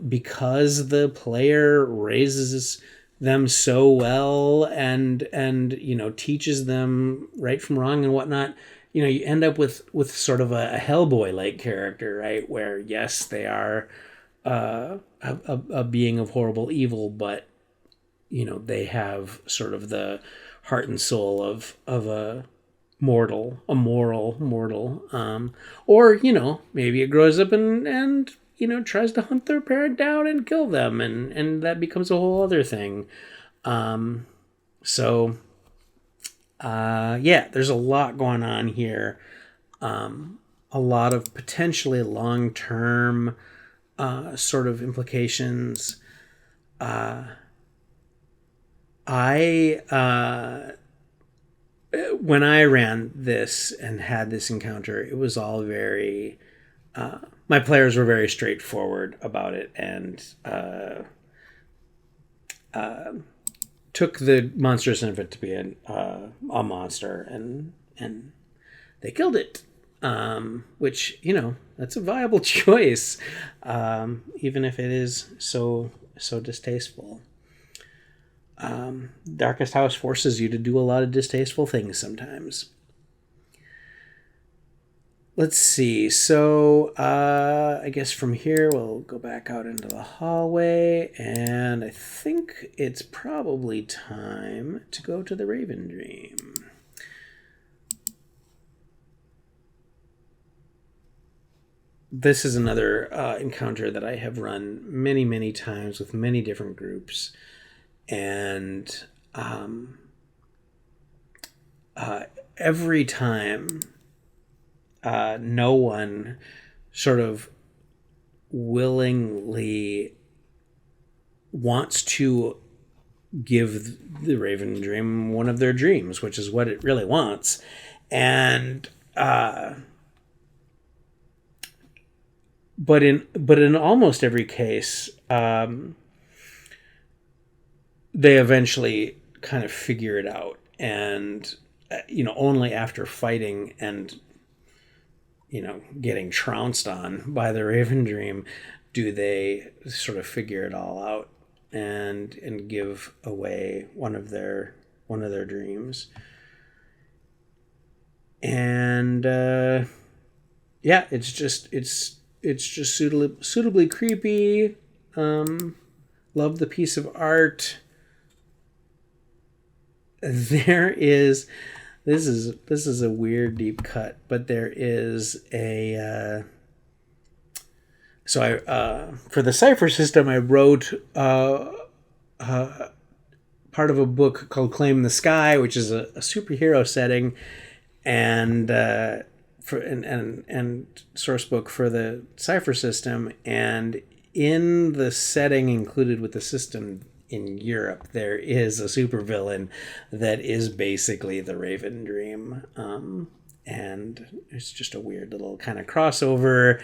because the player raises them so well and teaches them right from wrong and whatnot, you end up with sort of a Hellboy like character, right? Where yes, they are a being of horrible evil, but they have sort of the heart and soul of a moral mortal. Or maybe it grows up and tries to hunt their parent down and kill them, and that becomes a whole other thing. There's a lot going on here. A lot of potentially long-term sort of implications. When I ran this and had this encounter, it was all very... my players were very straightforward about it, and took the monstrous infant to be a monster, and they killed it. Which, that's a viable choice, even if it is so distasteful. Darkest House forces you to do a lot of distasteful things sometimes. Let's see. So, I guess from here we'll go back out into the hallway, and I think it's probably time to go to the Raven Dream. This is another encounter that I have run many, many times with many different groups, and every time no one sort of willingly wants to give the Raven Dream one of their dreams, which is what it really wants. And but in almost every case, they eventually kind of figure it out, and only after fighting and getting trounced on by the Raven Dream do they sort of figure it all out and give away one of their dreams. And it's just suitably creepy. Love the piece of art. There is, this is a weird deep cut, but there is a so I for the Cypher system I wrote part of a book called Claim the Sky, which is a superhero setting, and source book for the Cypher system. And in the setting included with the system in Europe, there is a supervillain that is basically the Raven Dream, and it's just a weird little kind of crossover.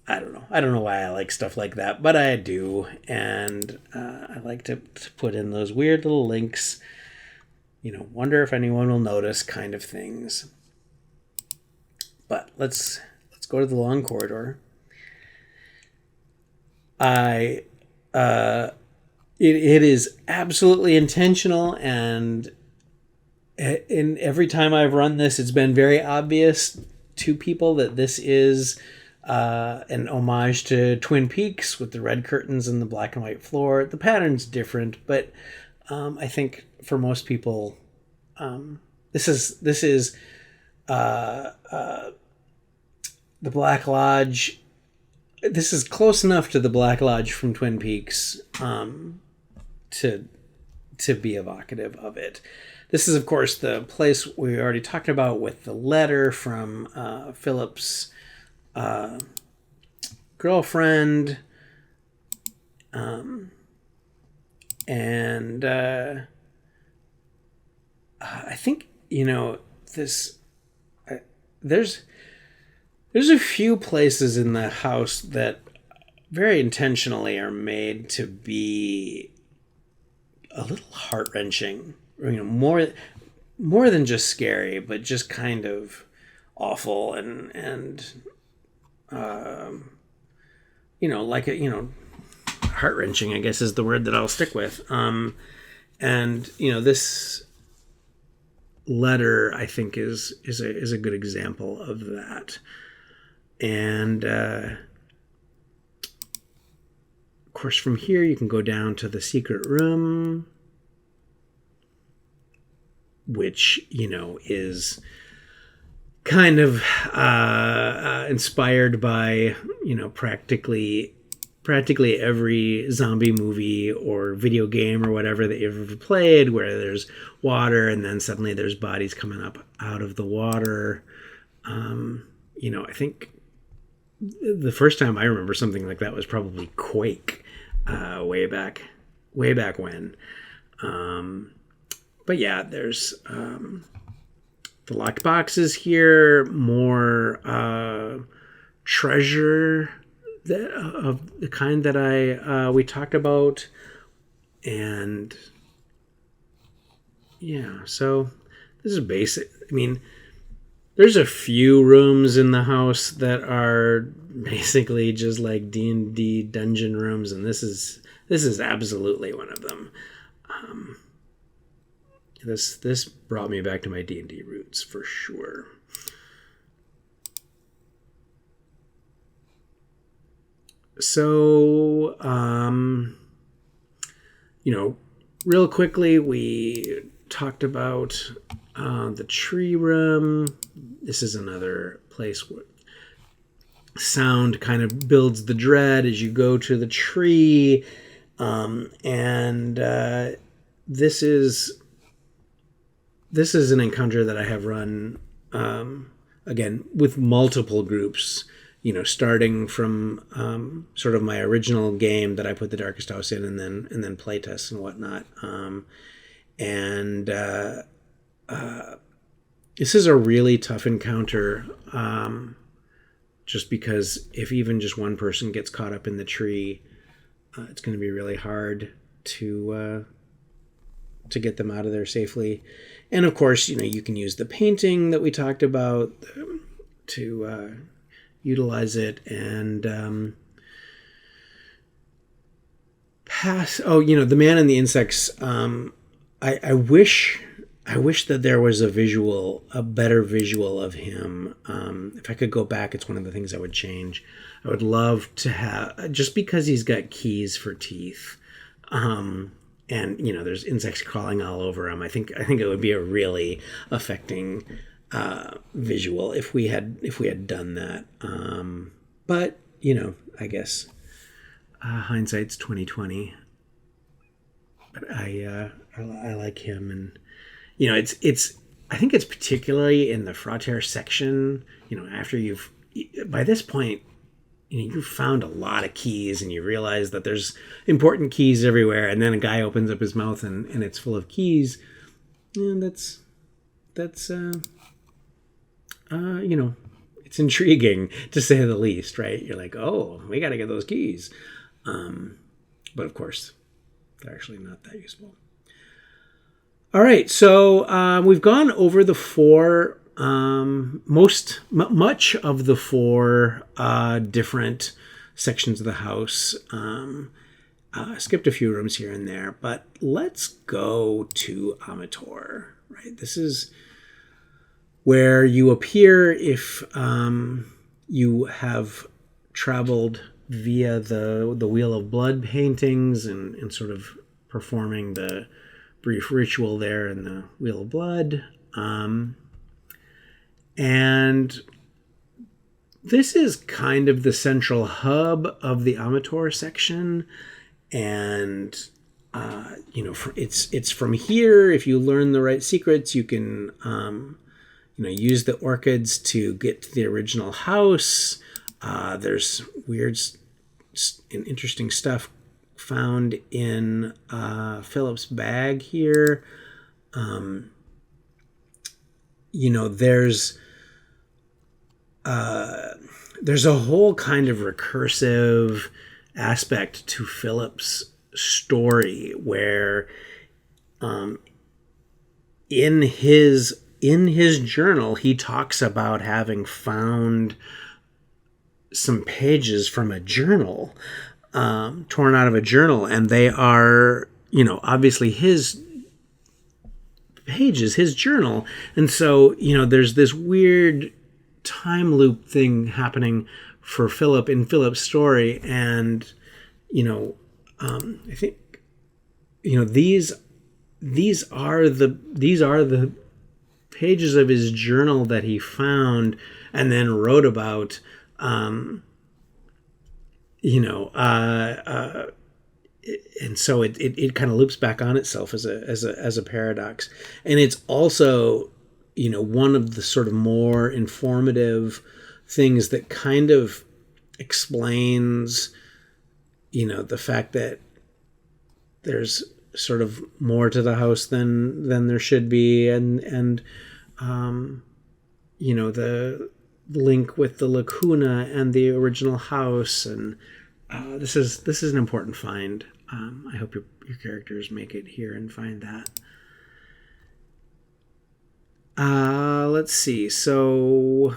I don't know why I like stuff like that, but I do, and I like to put in those weird little links. Wonder if anyone will notice kind of things. But let's go to the long corridor. It is absolutely intentional, and in every time I've run this, it's been very obvious to people that this is an homage to Twin Peaks with the red curtains and the black and white floor. The pattern's different, but I think for most people, this is the Black Lodge. This is close enough to the Black Lodge from Twin Peaks to be evocative of it. This is, of course, the place we already talked about with the letter from Philip's girlfriend. And I think, this, there's a few places in the house that very intentionally are made to be a little heart-wrenching, more than just scary, but just kind of awful and heart-wrenching, I guess, is the word that I'll stick with. And this letter, I think, is a good example of that. And of course, from here you can go down to the secret room, which is kind of inspired by practically every zombie movie or video game or whatever that you've ever played, where there's water and then suddenly there's bodies coming up out of the water. I think the first time I remember something like that was probably Quake, way back when. But yeah, there's the locked boxes here, more treasure of the kind that we talked about, and yeah, so this is basic. I mean, there's a few rooms in the house that are basically just like D&D dungeon rooms, and this is absolutely one of them. This brought me back to my D&D roots for sure. So, real quickly, we talked about the tree room. This is another place where sound kind of builds the dread as you go to the tree. And this is an encounter that I have run, again, with multiple groups, starting from sort of my original game that I put the Darkest House in, and then playtests and whatnot. This is a really tough encounter, just because if even just one person gets caught up in the tree, it's going to be really hard to get them out of there safely. And of course, you can use the painting that we talked about to utilize it, and pass. Oh, the man and the insects. I wish that there was a better visual of him. If I could go back, it's one of the things I would change. I would love to have, just because he's got keys for teeth, and there's insects crawling all over him. I think it would be a really affecting visual if we had done that. But I guess hindsight's 2020. But I like him, and it's I think it's particularly in the Frater section. After by this point, you've found a lot of keys, and you realize that there's important keys everywhere, and then a guy opens up his mouth and it's full of keys, and that's it's intriguing, to say the least, right? You're like, oh, we got to get those keys, but of course they're actually not that useful. All right, so we've gone over the four, much of the four different sections of the house. Skipped a few rooms here and there, but let's go to Amator. Right, this is where you appear if you have traveled via the Wheel of Blood paintings and sort of performing the brief ritual there in the Wheel of Blood. And this is kind of the central hub of the Amator section. And, it's from here. If you learn the right secrets, you can, use the orchids to get to the original house. There's weird and interesting stuff found in Philip's bag here. There's a whole kind of recursive aspect to Philip's story where in his journal he talks about having found some pages from a journal, torn out of a journal, and they are, obviously his pages, his journal. And so, there's this weird time loop thing happening for Philip in Philip's story. And, I think, these are the pages of his journal that he found and then wrote about. And so it kind of loops back on itself as a paradox. And it's also, one of the sort of more informative things that kind of explains, the fact that there's sort of more to the house than there should be. And the link with the lacuna and the original house. And this is an important find. I hope your characters make it here and find that. Let's see. So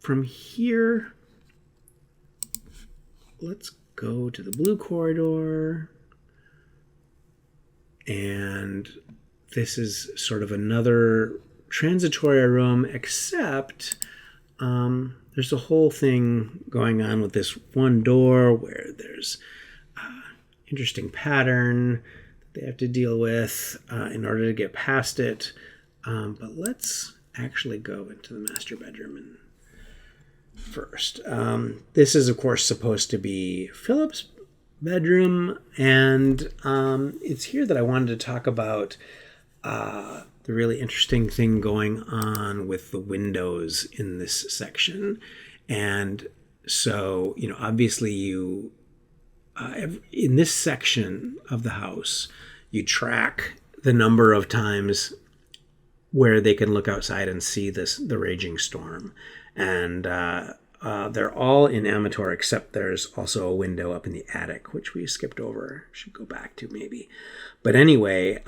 from here, let's go to the blue corridor. And this is sort of another transitory room, except there's a whole thing going on with this one door where there's interesting pattern that they have to deal with in order to get past it. But let's actually go into the master bedroom first. This is, of course, supposed to be Philip's bedroom, and it's here that I wanted to talk about the really interesting thing going on with the windows in this section. And so, obviously in this section of the house, you track the number of times where they can look outside and see the raging storm. And they're all in Amator, except there's also a window up in the attic, which we skipped over. Should go back to maybe. But anyway,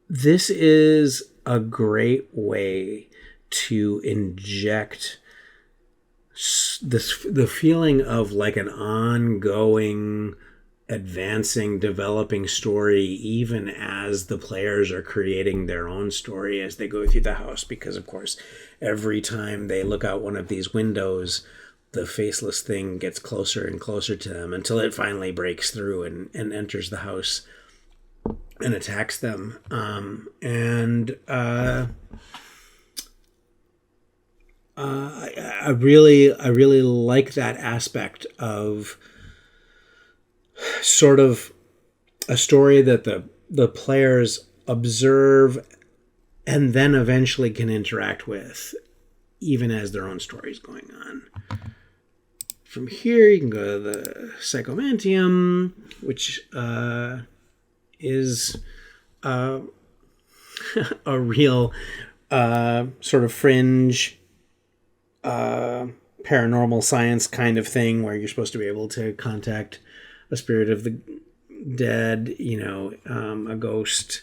this is a great way to inject the feeling of like an ongoing, advancing, developing story, even as the players are creating their own story as they go through the house. Because, of course, every time they look out one of these windows, the faceless thing gets closer and closer to them until it finally breaks through and enters the house and attacks them. I really like that aspect of sort of a story that the players observe and then eventually can interact with, even as their own story is going on. From here, you can go to the Psychomantium, which is a real sort of fringe paranormal science kind of thing where you're supposed to be able to contact a spirit of the dead, a ghost,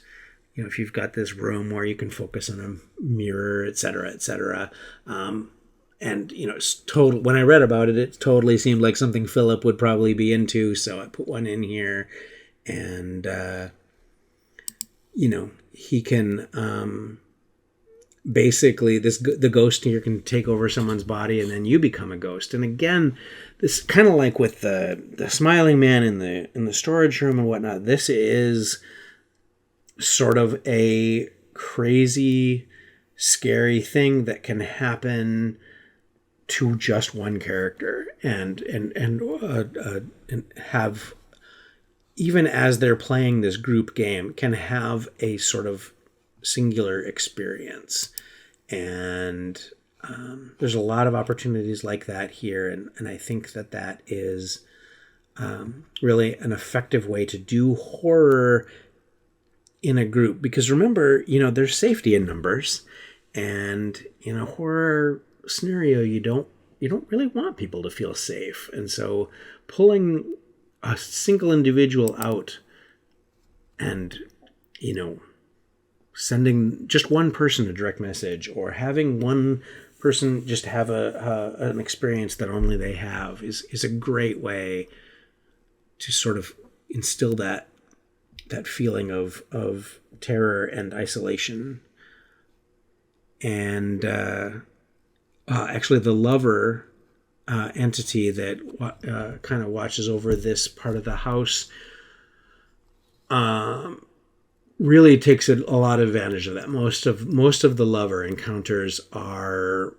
if you've got this room where you can focus on a mirror, et cetera, et cetera. And, it's total. When I read about it, it totally seemed like something Philip would probably be into. So I put one in here, and, he can, basically the ghost here can take over someone's body and then you become a ghost. And again, this kind of like with the smiling man in the storage room and whatnot, this is sort of a crazy, scary thing that can happen to just one character and have, even as they're playing this group game, can have a sort of singular experience. And there's a lot of opportunities like that here, and I think that is really an effective way to do horror in a group. Because remember, there's safety in numbers, and in a horror scenario, you don't really want people to feel safe, and so pulling a single individual out and sending just one person a direct message, or having one person just have an experience that only they have is a great way to sort of instill that feeling of terror and isolation. And actually, the lover entity that kind of watches over this part of the house really takes a lot of advantage of that. Most of the lover encounters are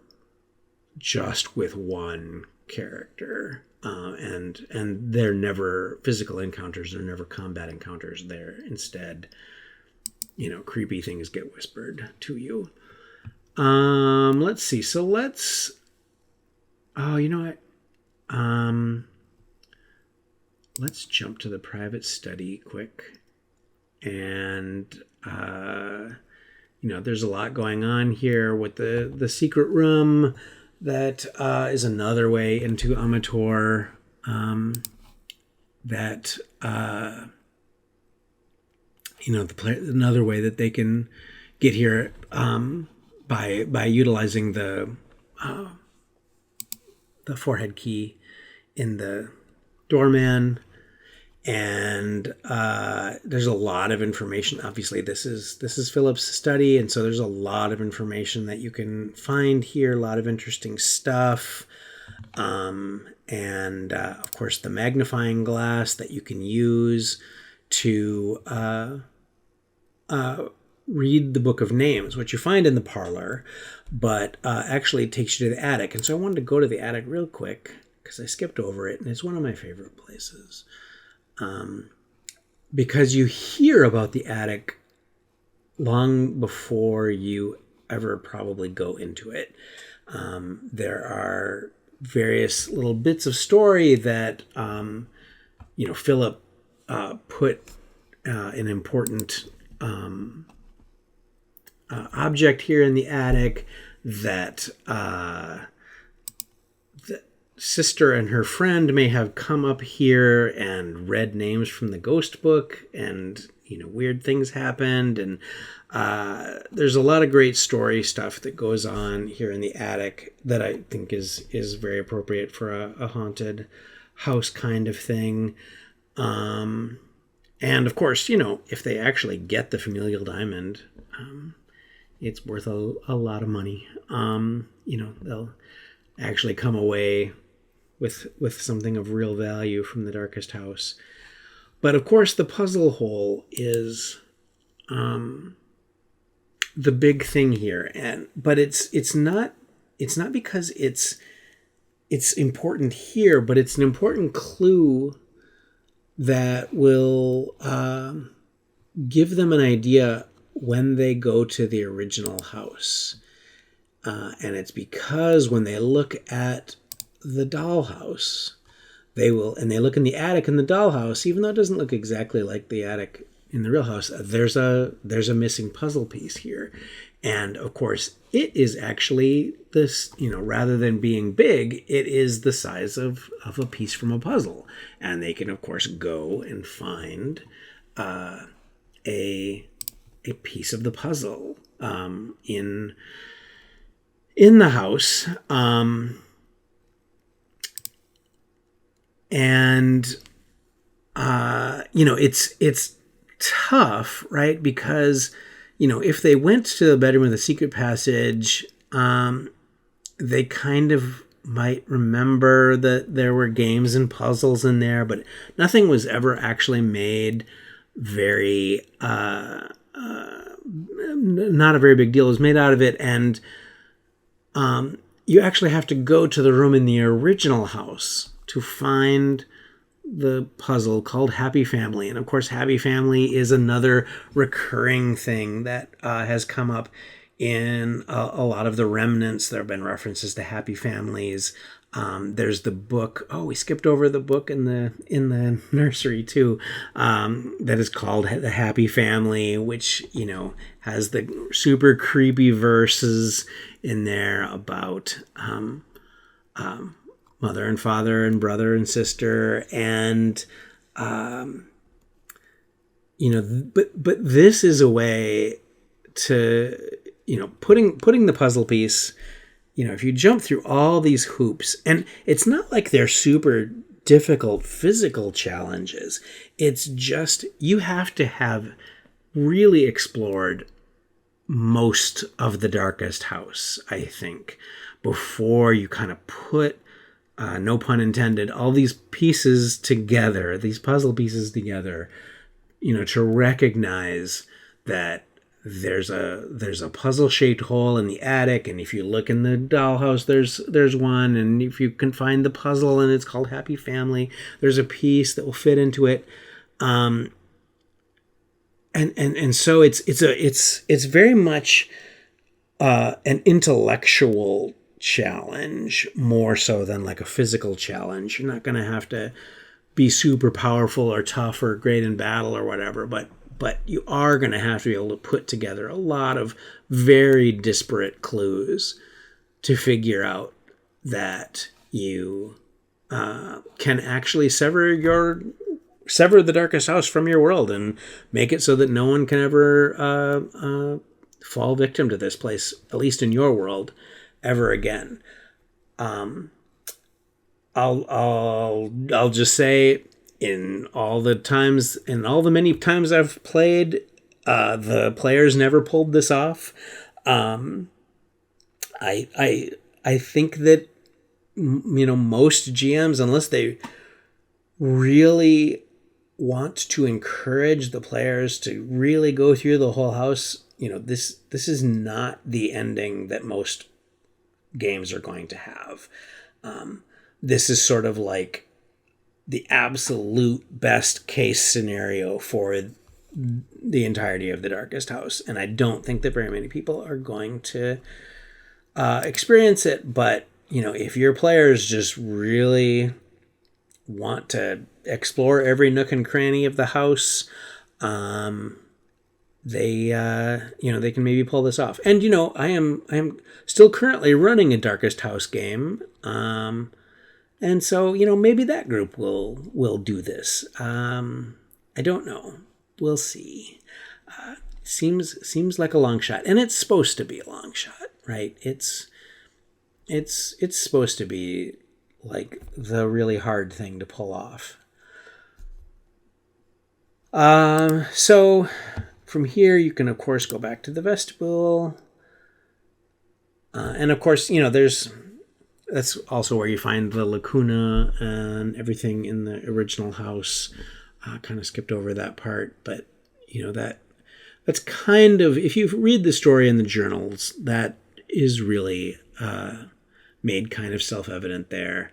just with one character, and they're never physical encounters. They're never combat encounters. They're instead, creepy things get whispered to you. Let's see. So oh, you know what? Let's jump to the private study quick. And, there's a lot going on here with the secret room that is another way into Amator. Another way that they can get here by utilizing the forehead key in the doorman. And there's a lot of information. Obviously, this is Philip's study, and so there's a lot of information that you can find here. A lot of interesting stuff, and of course, the magnifying glass that you can use to read the Book of Names, which you find in the parlor, but actually takes you to the attic. And so I wanted to go to the attic real quick because I skipped over it, and it's one of my favorite places. Because you hear about the attic long before you ever probably go into it. There are various little bits of story that, Philip put an important object here in the attic that sister and her friend may have come up here and read names from the ghost book, and weird things happened, and there's a lot of great story stuff that goes on here in the attic that I think is very appropriate for a haunted house kind of thing. And of course, if they actually get the familial diamond, it's worth a lot of money. They'll actually come away with something of real value from the Darkest House. But of course, the puzzle hole is the big thing here, but it's not because it's important here, but it's an important clue that will give them an idea when they go to the original house. And it's because when they look at the dollhouse, they look in the attic in the dollhouse, even though it doesn't look exactly like the attic in the real house, there's a missing puzzle piece here. And of course, it is actually this, rather than being big, it is the size of a piece from a puzzle. And they can, of course, go and find a piece of the puzzle in the house. It's tough, right? Because, if they went to the bedroom with the secret passage, they kind of might remember that there were games and puzzles in there, but nothing was ever actually made very, not a very big deal was made out of it. And you actually have to go to the room in the original house to find the puzzle called Happy Family. And of course, Happy Family is another recurring thing that has come up in a lot of the remnants, there have been references to happy families. There's the book. Oh, we skipped over the book in the nursery too. That is called The Happy Family, which has the super creepy verses in there about mother and father and brother and sister, and but this is a way to putting the puzzle piece. If you jump through all these hoops, and it's not like they're super difficult physical challenges, it's just you have to have really explored most of the Darkest House, I think, before you kind of put, no pun intended, all these pieces together, these puzzle pieces together, to recognize that there's a puzzle-shaped hole in the attic, and if you look in the dollhouse, there's one, and if you can find the puzzle and it's called Happy Family, there's a piece that will fit into it. And so it's very much an intellectual challenge more so than like a physical challenge. You're not going to have to be super powerful or tough or great in battle or whatever, but you are going to have to be able to put together a lot of very disparate clues to figure out that you can actually sever the Darkest House from your world and make it so that no one can ever fall victim to this place, at least in your world, ever again. I'll just say, in all the many times I've played, the players never pulled this off. I think that most GMs, unless they really want to encourage the players to really go through the whole house, this is not the ending that most games are going to have. This is sort of like the absolute best case scenario for the entirety of the Darkest House. And I don't think that very many people are going to experience it. But, if your players just really want to explore every nook and cranny of the house, they can maybe pull this off. And, I am still currently running a Darkest House game. And so, maybe that group will do this. I don't know. We'll see. Seems like a long shot, and it's supposed to be a long shot, right? It's supposed to be like the really hard thing to pull off. So from here, you can of course go back to the vestibule, and of course, that's also where you find the lacuna and everything in the original house. Kind of skipped over that part, but that's kind of, if you read the story in the journals, that is really made kind of self-evident there.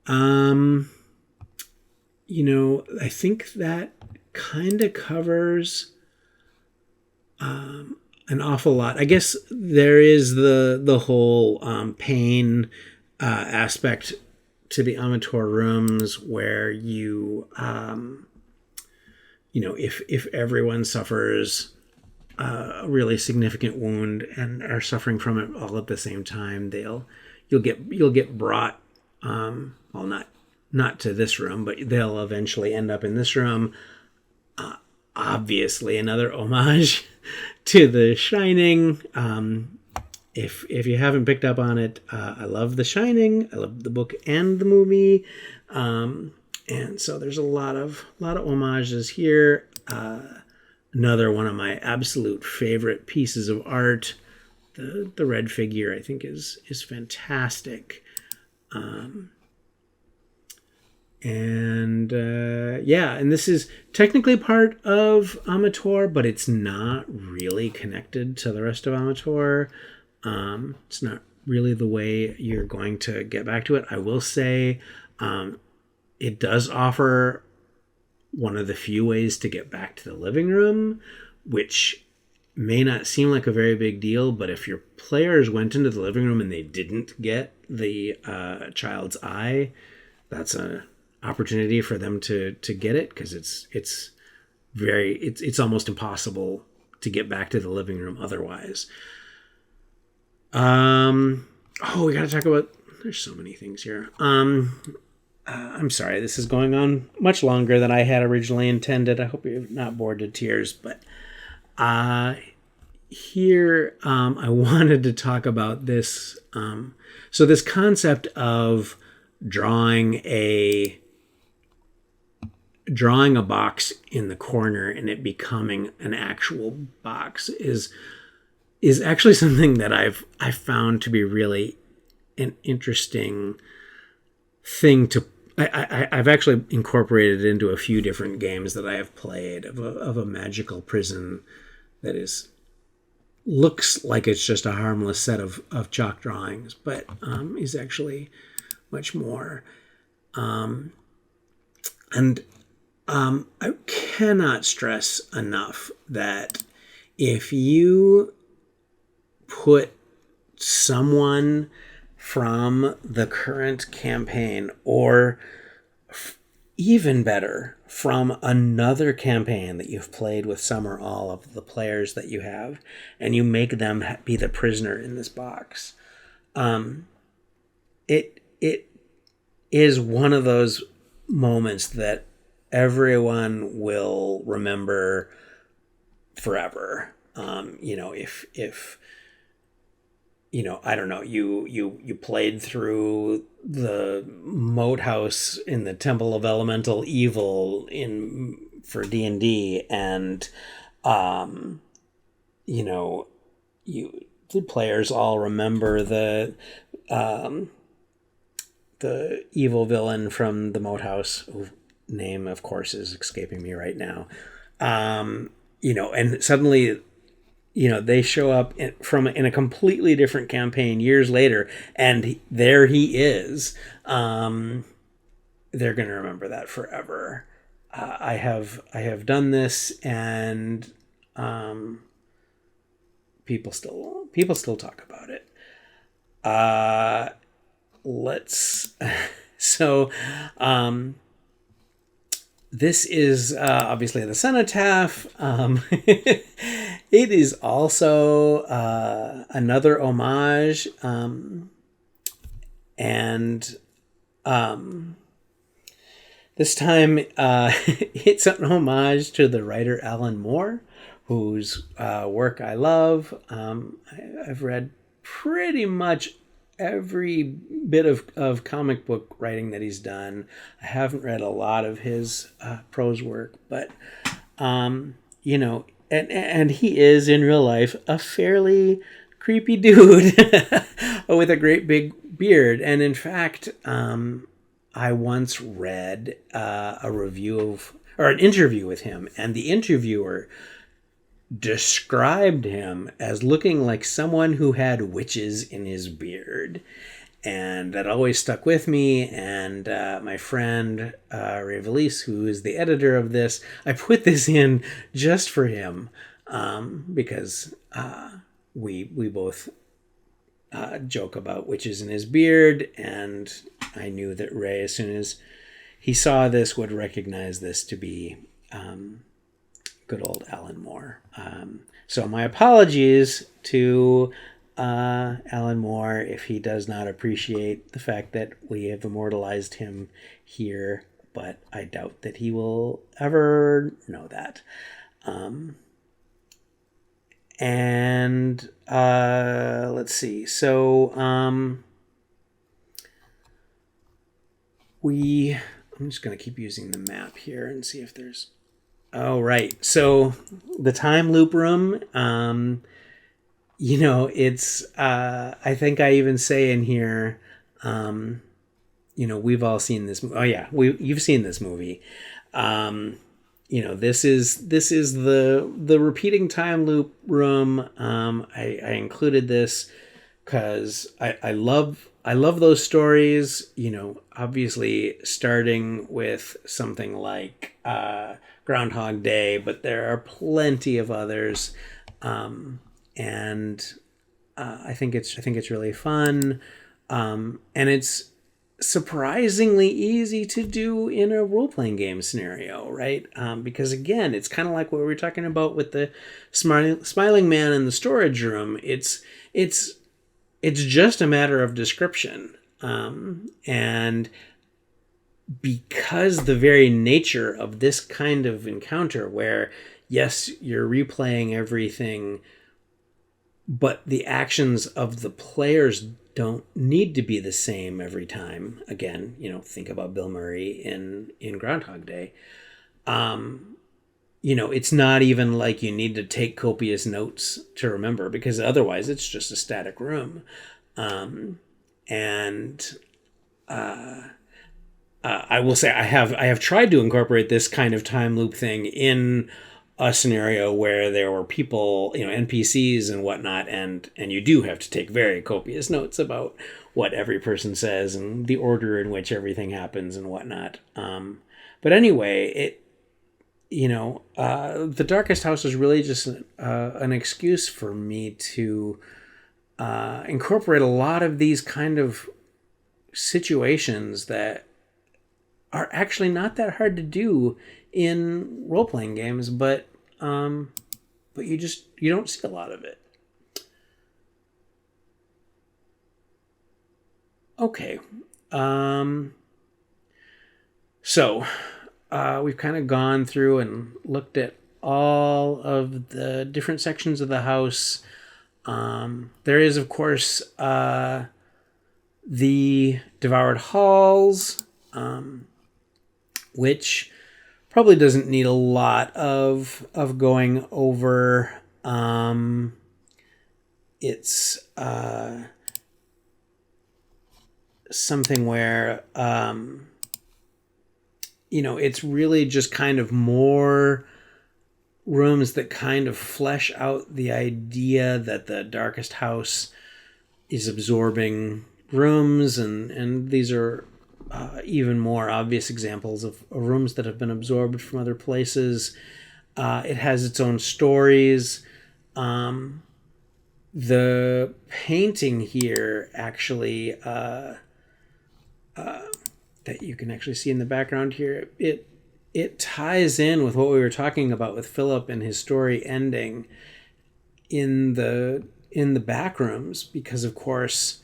I think that kind of covers an awful lot. I guess there is the whole pain aspect to the Amateur rooms, where if everyone suffers a really significant wound and are suffering from it all at the same time, you'll get brought, not to this room, but they'll eventually end up in this room. Obviously, another homage to The Shining. If you haven't picked up on it, I love The Shining. I love the book and the movie, and so there's a lot of homages here. Another one of my absolute favorite pieces of art, the red figure, I think is fantastic. And this is technically part of Amateur, but it's not really connected to the rest of Amateur. It's not really the way you're going to get back to it. I will say it does offer one of the few ways to get back to the living room, which may not seem like a very big deal, but if your players went into the living room and they didn't get the child's eye, that's an opportunity for them to get it, because it's almost impossible to get back to the living room otherwise. We got to talk about. There's so many things here. I'm sorry, this is going on much longer than I had originally intended. I hope you're not bored to tears, but here I wanted to talk about this. So this concept of drawing a box in the corner and it becoming an actual box is actually something that I've found to be really an interesting thing to. I've actually incorporated it into a few different games that I have played of a magical prison that looks like it's just a harmless set of chalk drawings, but is actually much more. I cannot stress enough that if you put someone from the current campaign, or even better, from another campaign that you've played with some or all of the players that you have, and you make them be the prisoner in this box, it is one of those moments that everyone will remember forever. If I don't know, you played through the moat house in the Temple of Elemental Evil for D&D, and the players all remember the evil villain from the moat house, whose name of course is escaping me right now. And suddenly they show up in a completely different campaign years later, and there he is. They're going to remember that forever. I have done this, and people still talk about it. This is obviously the Cenotaph. It is also another homage, and this time it's an homage to the writer Alan Moore, whose work I love. I've read pretty much every bit of comic book writing that he's done. I haven't read a lot of his prose work, but and he is in real life a fairly creepy dude with a great big beard. And in fact, I once read a review or an interview with him, and the interviewer described him as looking like someone who had witches in his beard. And that always stuck with me. And my friend Ray Valise, who is the editor of this, I put this in just for him, because we both joke about witches in his beard, and I knew that Ray, as soon as he saw this, would recognize this to be good old Alan Moore. So my apologies to Alan Moore if he does not appreciate the fact that we have immortalized him here, but I doubt that he will ever know that. Let's see. So I'm just going to keep using the map here and see if there's. Oh, right. So the time loop room, it's, I think I even say in here, we've all seen this. Oh yeah. You've seen this movie. This is the repeating time loop room. I included this because I love those stories, obviously starting with something like, Groundhog Day, but there are plenty of others And I think it's really fun, and it's surprisingly easy to do in a role-playing game scenario, right? Because again, it's kind of like what we were talking about with the smiling man in the storage room. It's just a matter of description, and because the very nature of this kind of encounter, where yes, you're replaying everything, but the actions of the players don't need to be the same every time. Again, think about Bill Murray in Groundhog Day. It's not even like you need to take copious notes to remember, because otherwise it's just a static room. And I will say I have tried to incorporate this kind of time loop thing in a scenario where there were people, NPCs and whatnot, and you do have to take very copious notes about what every person says and the order in which everything happens and whatnot. But anyway, the Darkest House is really just an excuse for me to incorporate a lot of these kind of situations that are actually not that hard to do in role-playing games, but you don't see a lot of it. Okay. So we've kind of gone through and looked at all of the different sections of the house. There is, of course, the Devoured Halls, which probably doesn't need a lot of going over. It's something where it's really just kind of more rooms that kind of flesh out the idea that the Darkest House is absorbing rooms, and these are even more obvious examples of rooms that have been absorbed from other places. It has its own stories. The painting here actually that you can actually see in the background here, it ties in with what we were talking about with Philip and his story ending in the back rooms, because of course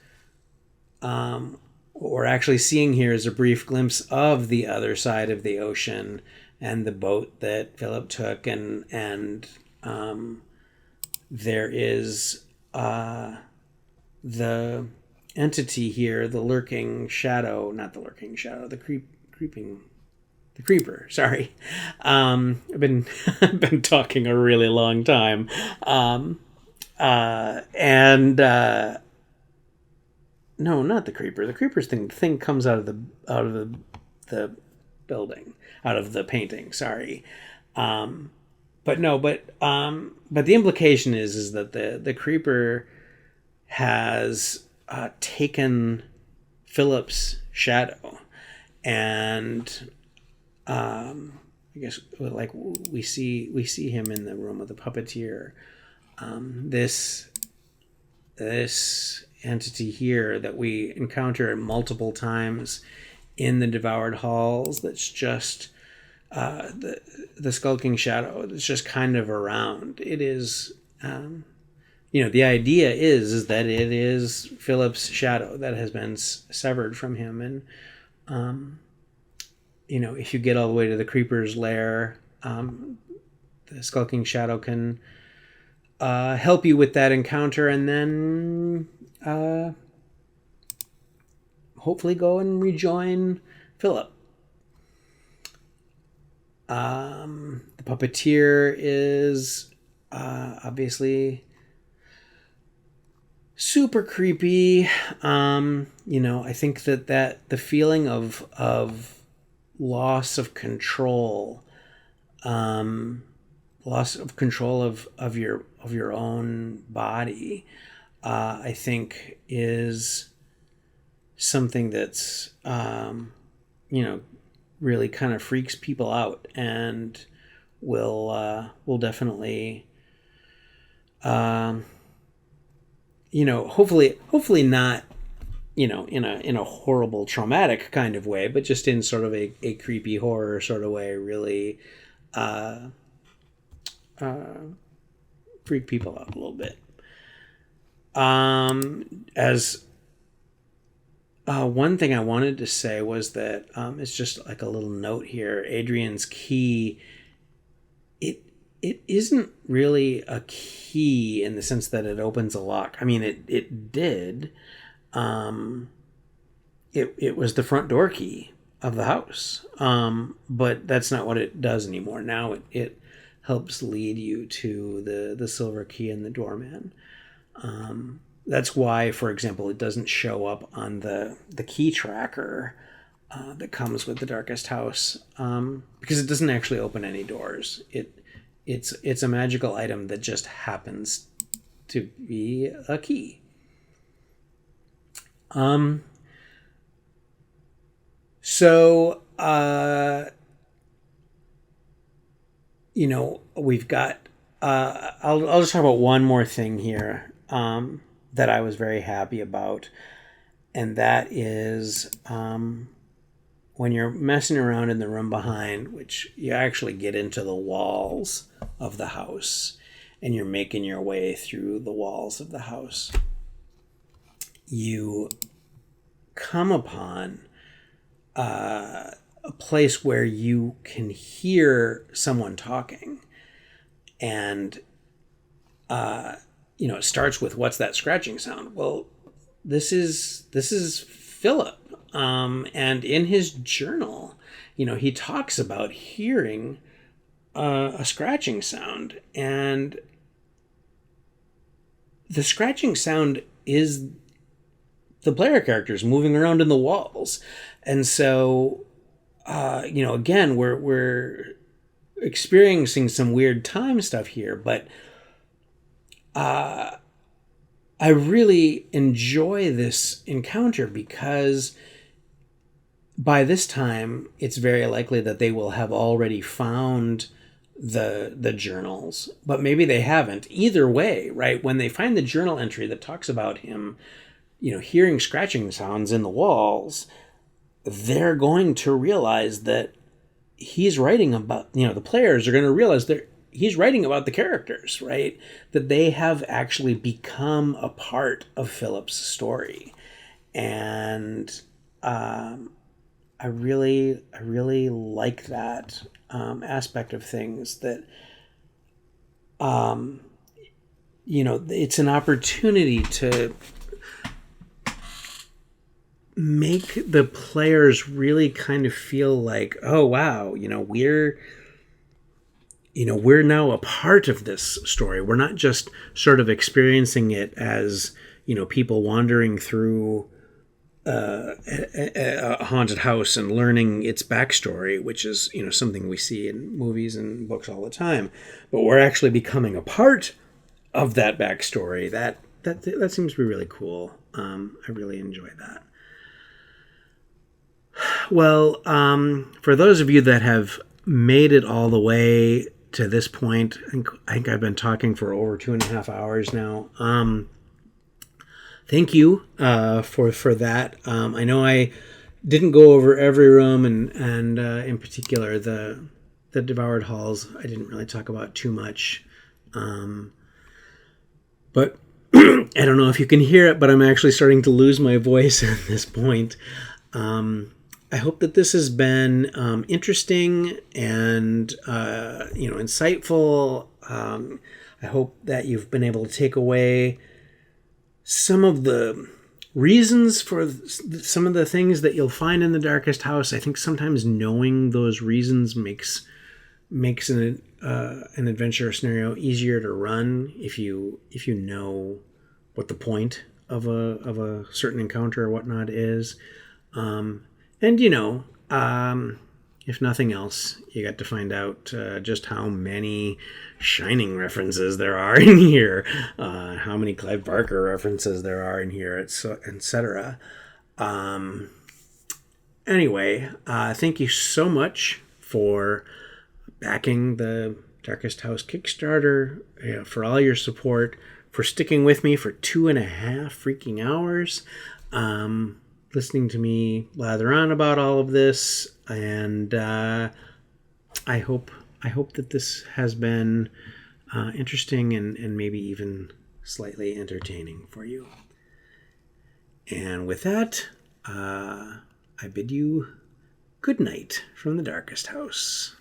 what we're actually seeing here is a brief glimpse of the other side of the ocean and the boat that Philip took, and there is the entity here, the lurking shadow, not the lurking shadow, the creeper. Sorry, I've been talking a really long time, no, not the creeper. The creeper's thing comes out of the building, out of the painting. Sorry, but the implication is that the creeper has taken Philip's shadow, and I guess like we see him in the room of the puppeteer. This entity here that we encounter multiple times in the Devoured Halls, that's just the skulking shadow that's just kind of around. It is the idea is that it is Philip's shadow that has been severed from him, and if you get all the way to the creeper's lair, the skulking shadow can help you with that encounter, and then hopefully go and rejoin Philip. The puppeteer is obviously super creepy. I think that the feeling of loss of control, loss of control of your own body, I think is something that's really kind of freaks people out, and will definitely hopefully not, in a horrible traumatic kind of way, but just in sort of a creepy horror sort of way, really freak people out a little bit. As one thing I wanted to say was that it's just like a little note here. Adrian's key, it isn't really a key in the sense that it opens a lock. I mean, it did. It was the front door key of the house, but that's not what it does anymore. Now it helps lead you to the silver key and the doorman. That's why, for example, it doesn't show up on the key tracker that comes with the Darkest House, because it doesn't actually open any doors. It's a magical item that just happens to be a key. So we've got. I'll just talk about one more thing here that I was very happy about, and that is when you're messing around in the room behind, which you actually get into the walls of the house, and you're making your way through the walls of the house, you come upon a place where you can hear someone talking, and it starts with, "What's that scratching sound?" Well, this is Philip, and in his journal, he talks about hearing a scratching sound, and the scratching sound is the player characters moving around in the walls. And so again, we're experiencing some weird time stuff here, but I really enjoy this encounter because by this time it's very likely that they will have already found the journals, but maybe they haven't. Either way, right, when they find the journal entry that talks about him hearing scratching sounds in the walls, they're going to realize that he's writing about, the players are going to realize that he's writing about the characters, right? That they have actually become a part of Philip's story. And I really like that aspect of things, that it's an opportunity to make the players really kind of feel like, oh wow, we're now a part of this story. We're not just sort of experiencing it as people wandering through a haunted house and learning its backstory, which is something we see in movies and books all the time, but we're actually becoming a part of that backstory. That seems to be really cool. I really enjoy that. Well, for those of you that have made it all the way to this point, I think I've been talking for over 2.5 hours now. Thank you for that. I know I didn't go over every room, and in particular the Devoured Halls I didn't really talk about too much. But I don't know if you can hear it, but I'm actually starting to lose my voice at this point. I hope that this has been interesting and insightful. I hope that you've been able to take away some of the reasons for some of the things that you'll find in the Darkest House. I think sometimes knowing those reasons makes an adventure scenario easier to run if you know what the point of a certain encounter or whatnot is. And if nothing else, you got to find out just how many Shining references there are in here, how many Clive Barker references there are in here, etc. Anyway, thank you so much for backing the Darkest House Kickstarter, for all your support, for sticking with me for 2.5 freaking hours, listening to me lather on about all of this, and I hope that this has been interesting and maybe even slightly entertaining for you. And with that, I bid you good night from the Darkest House.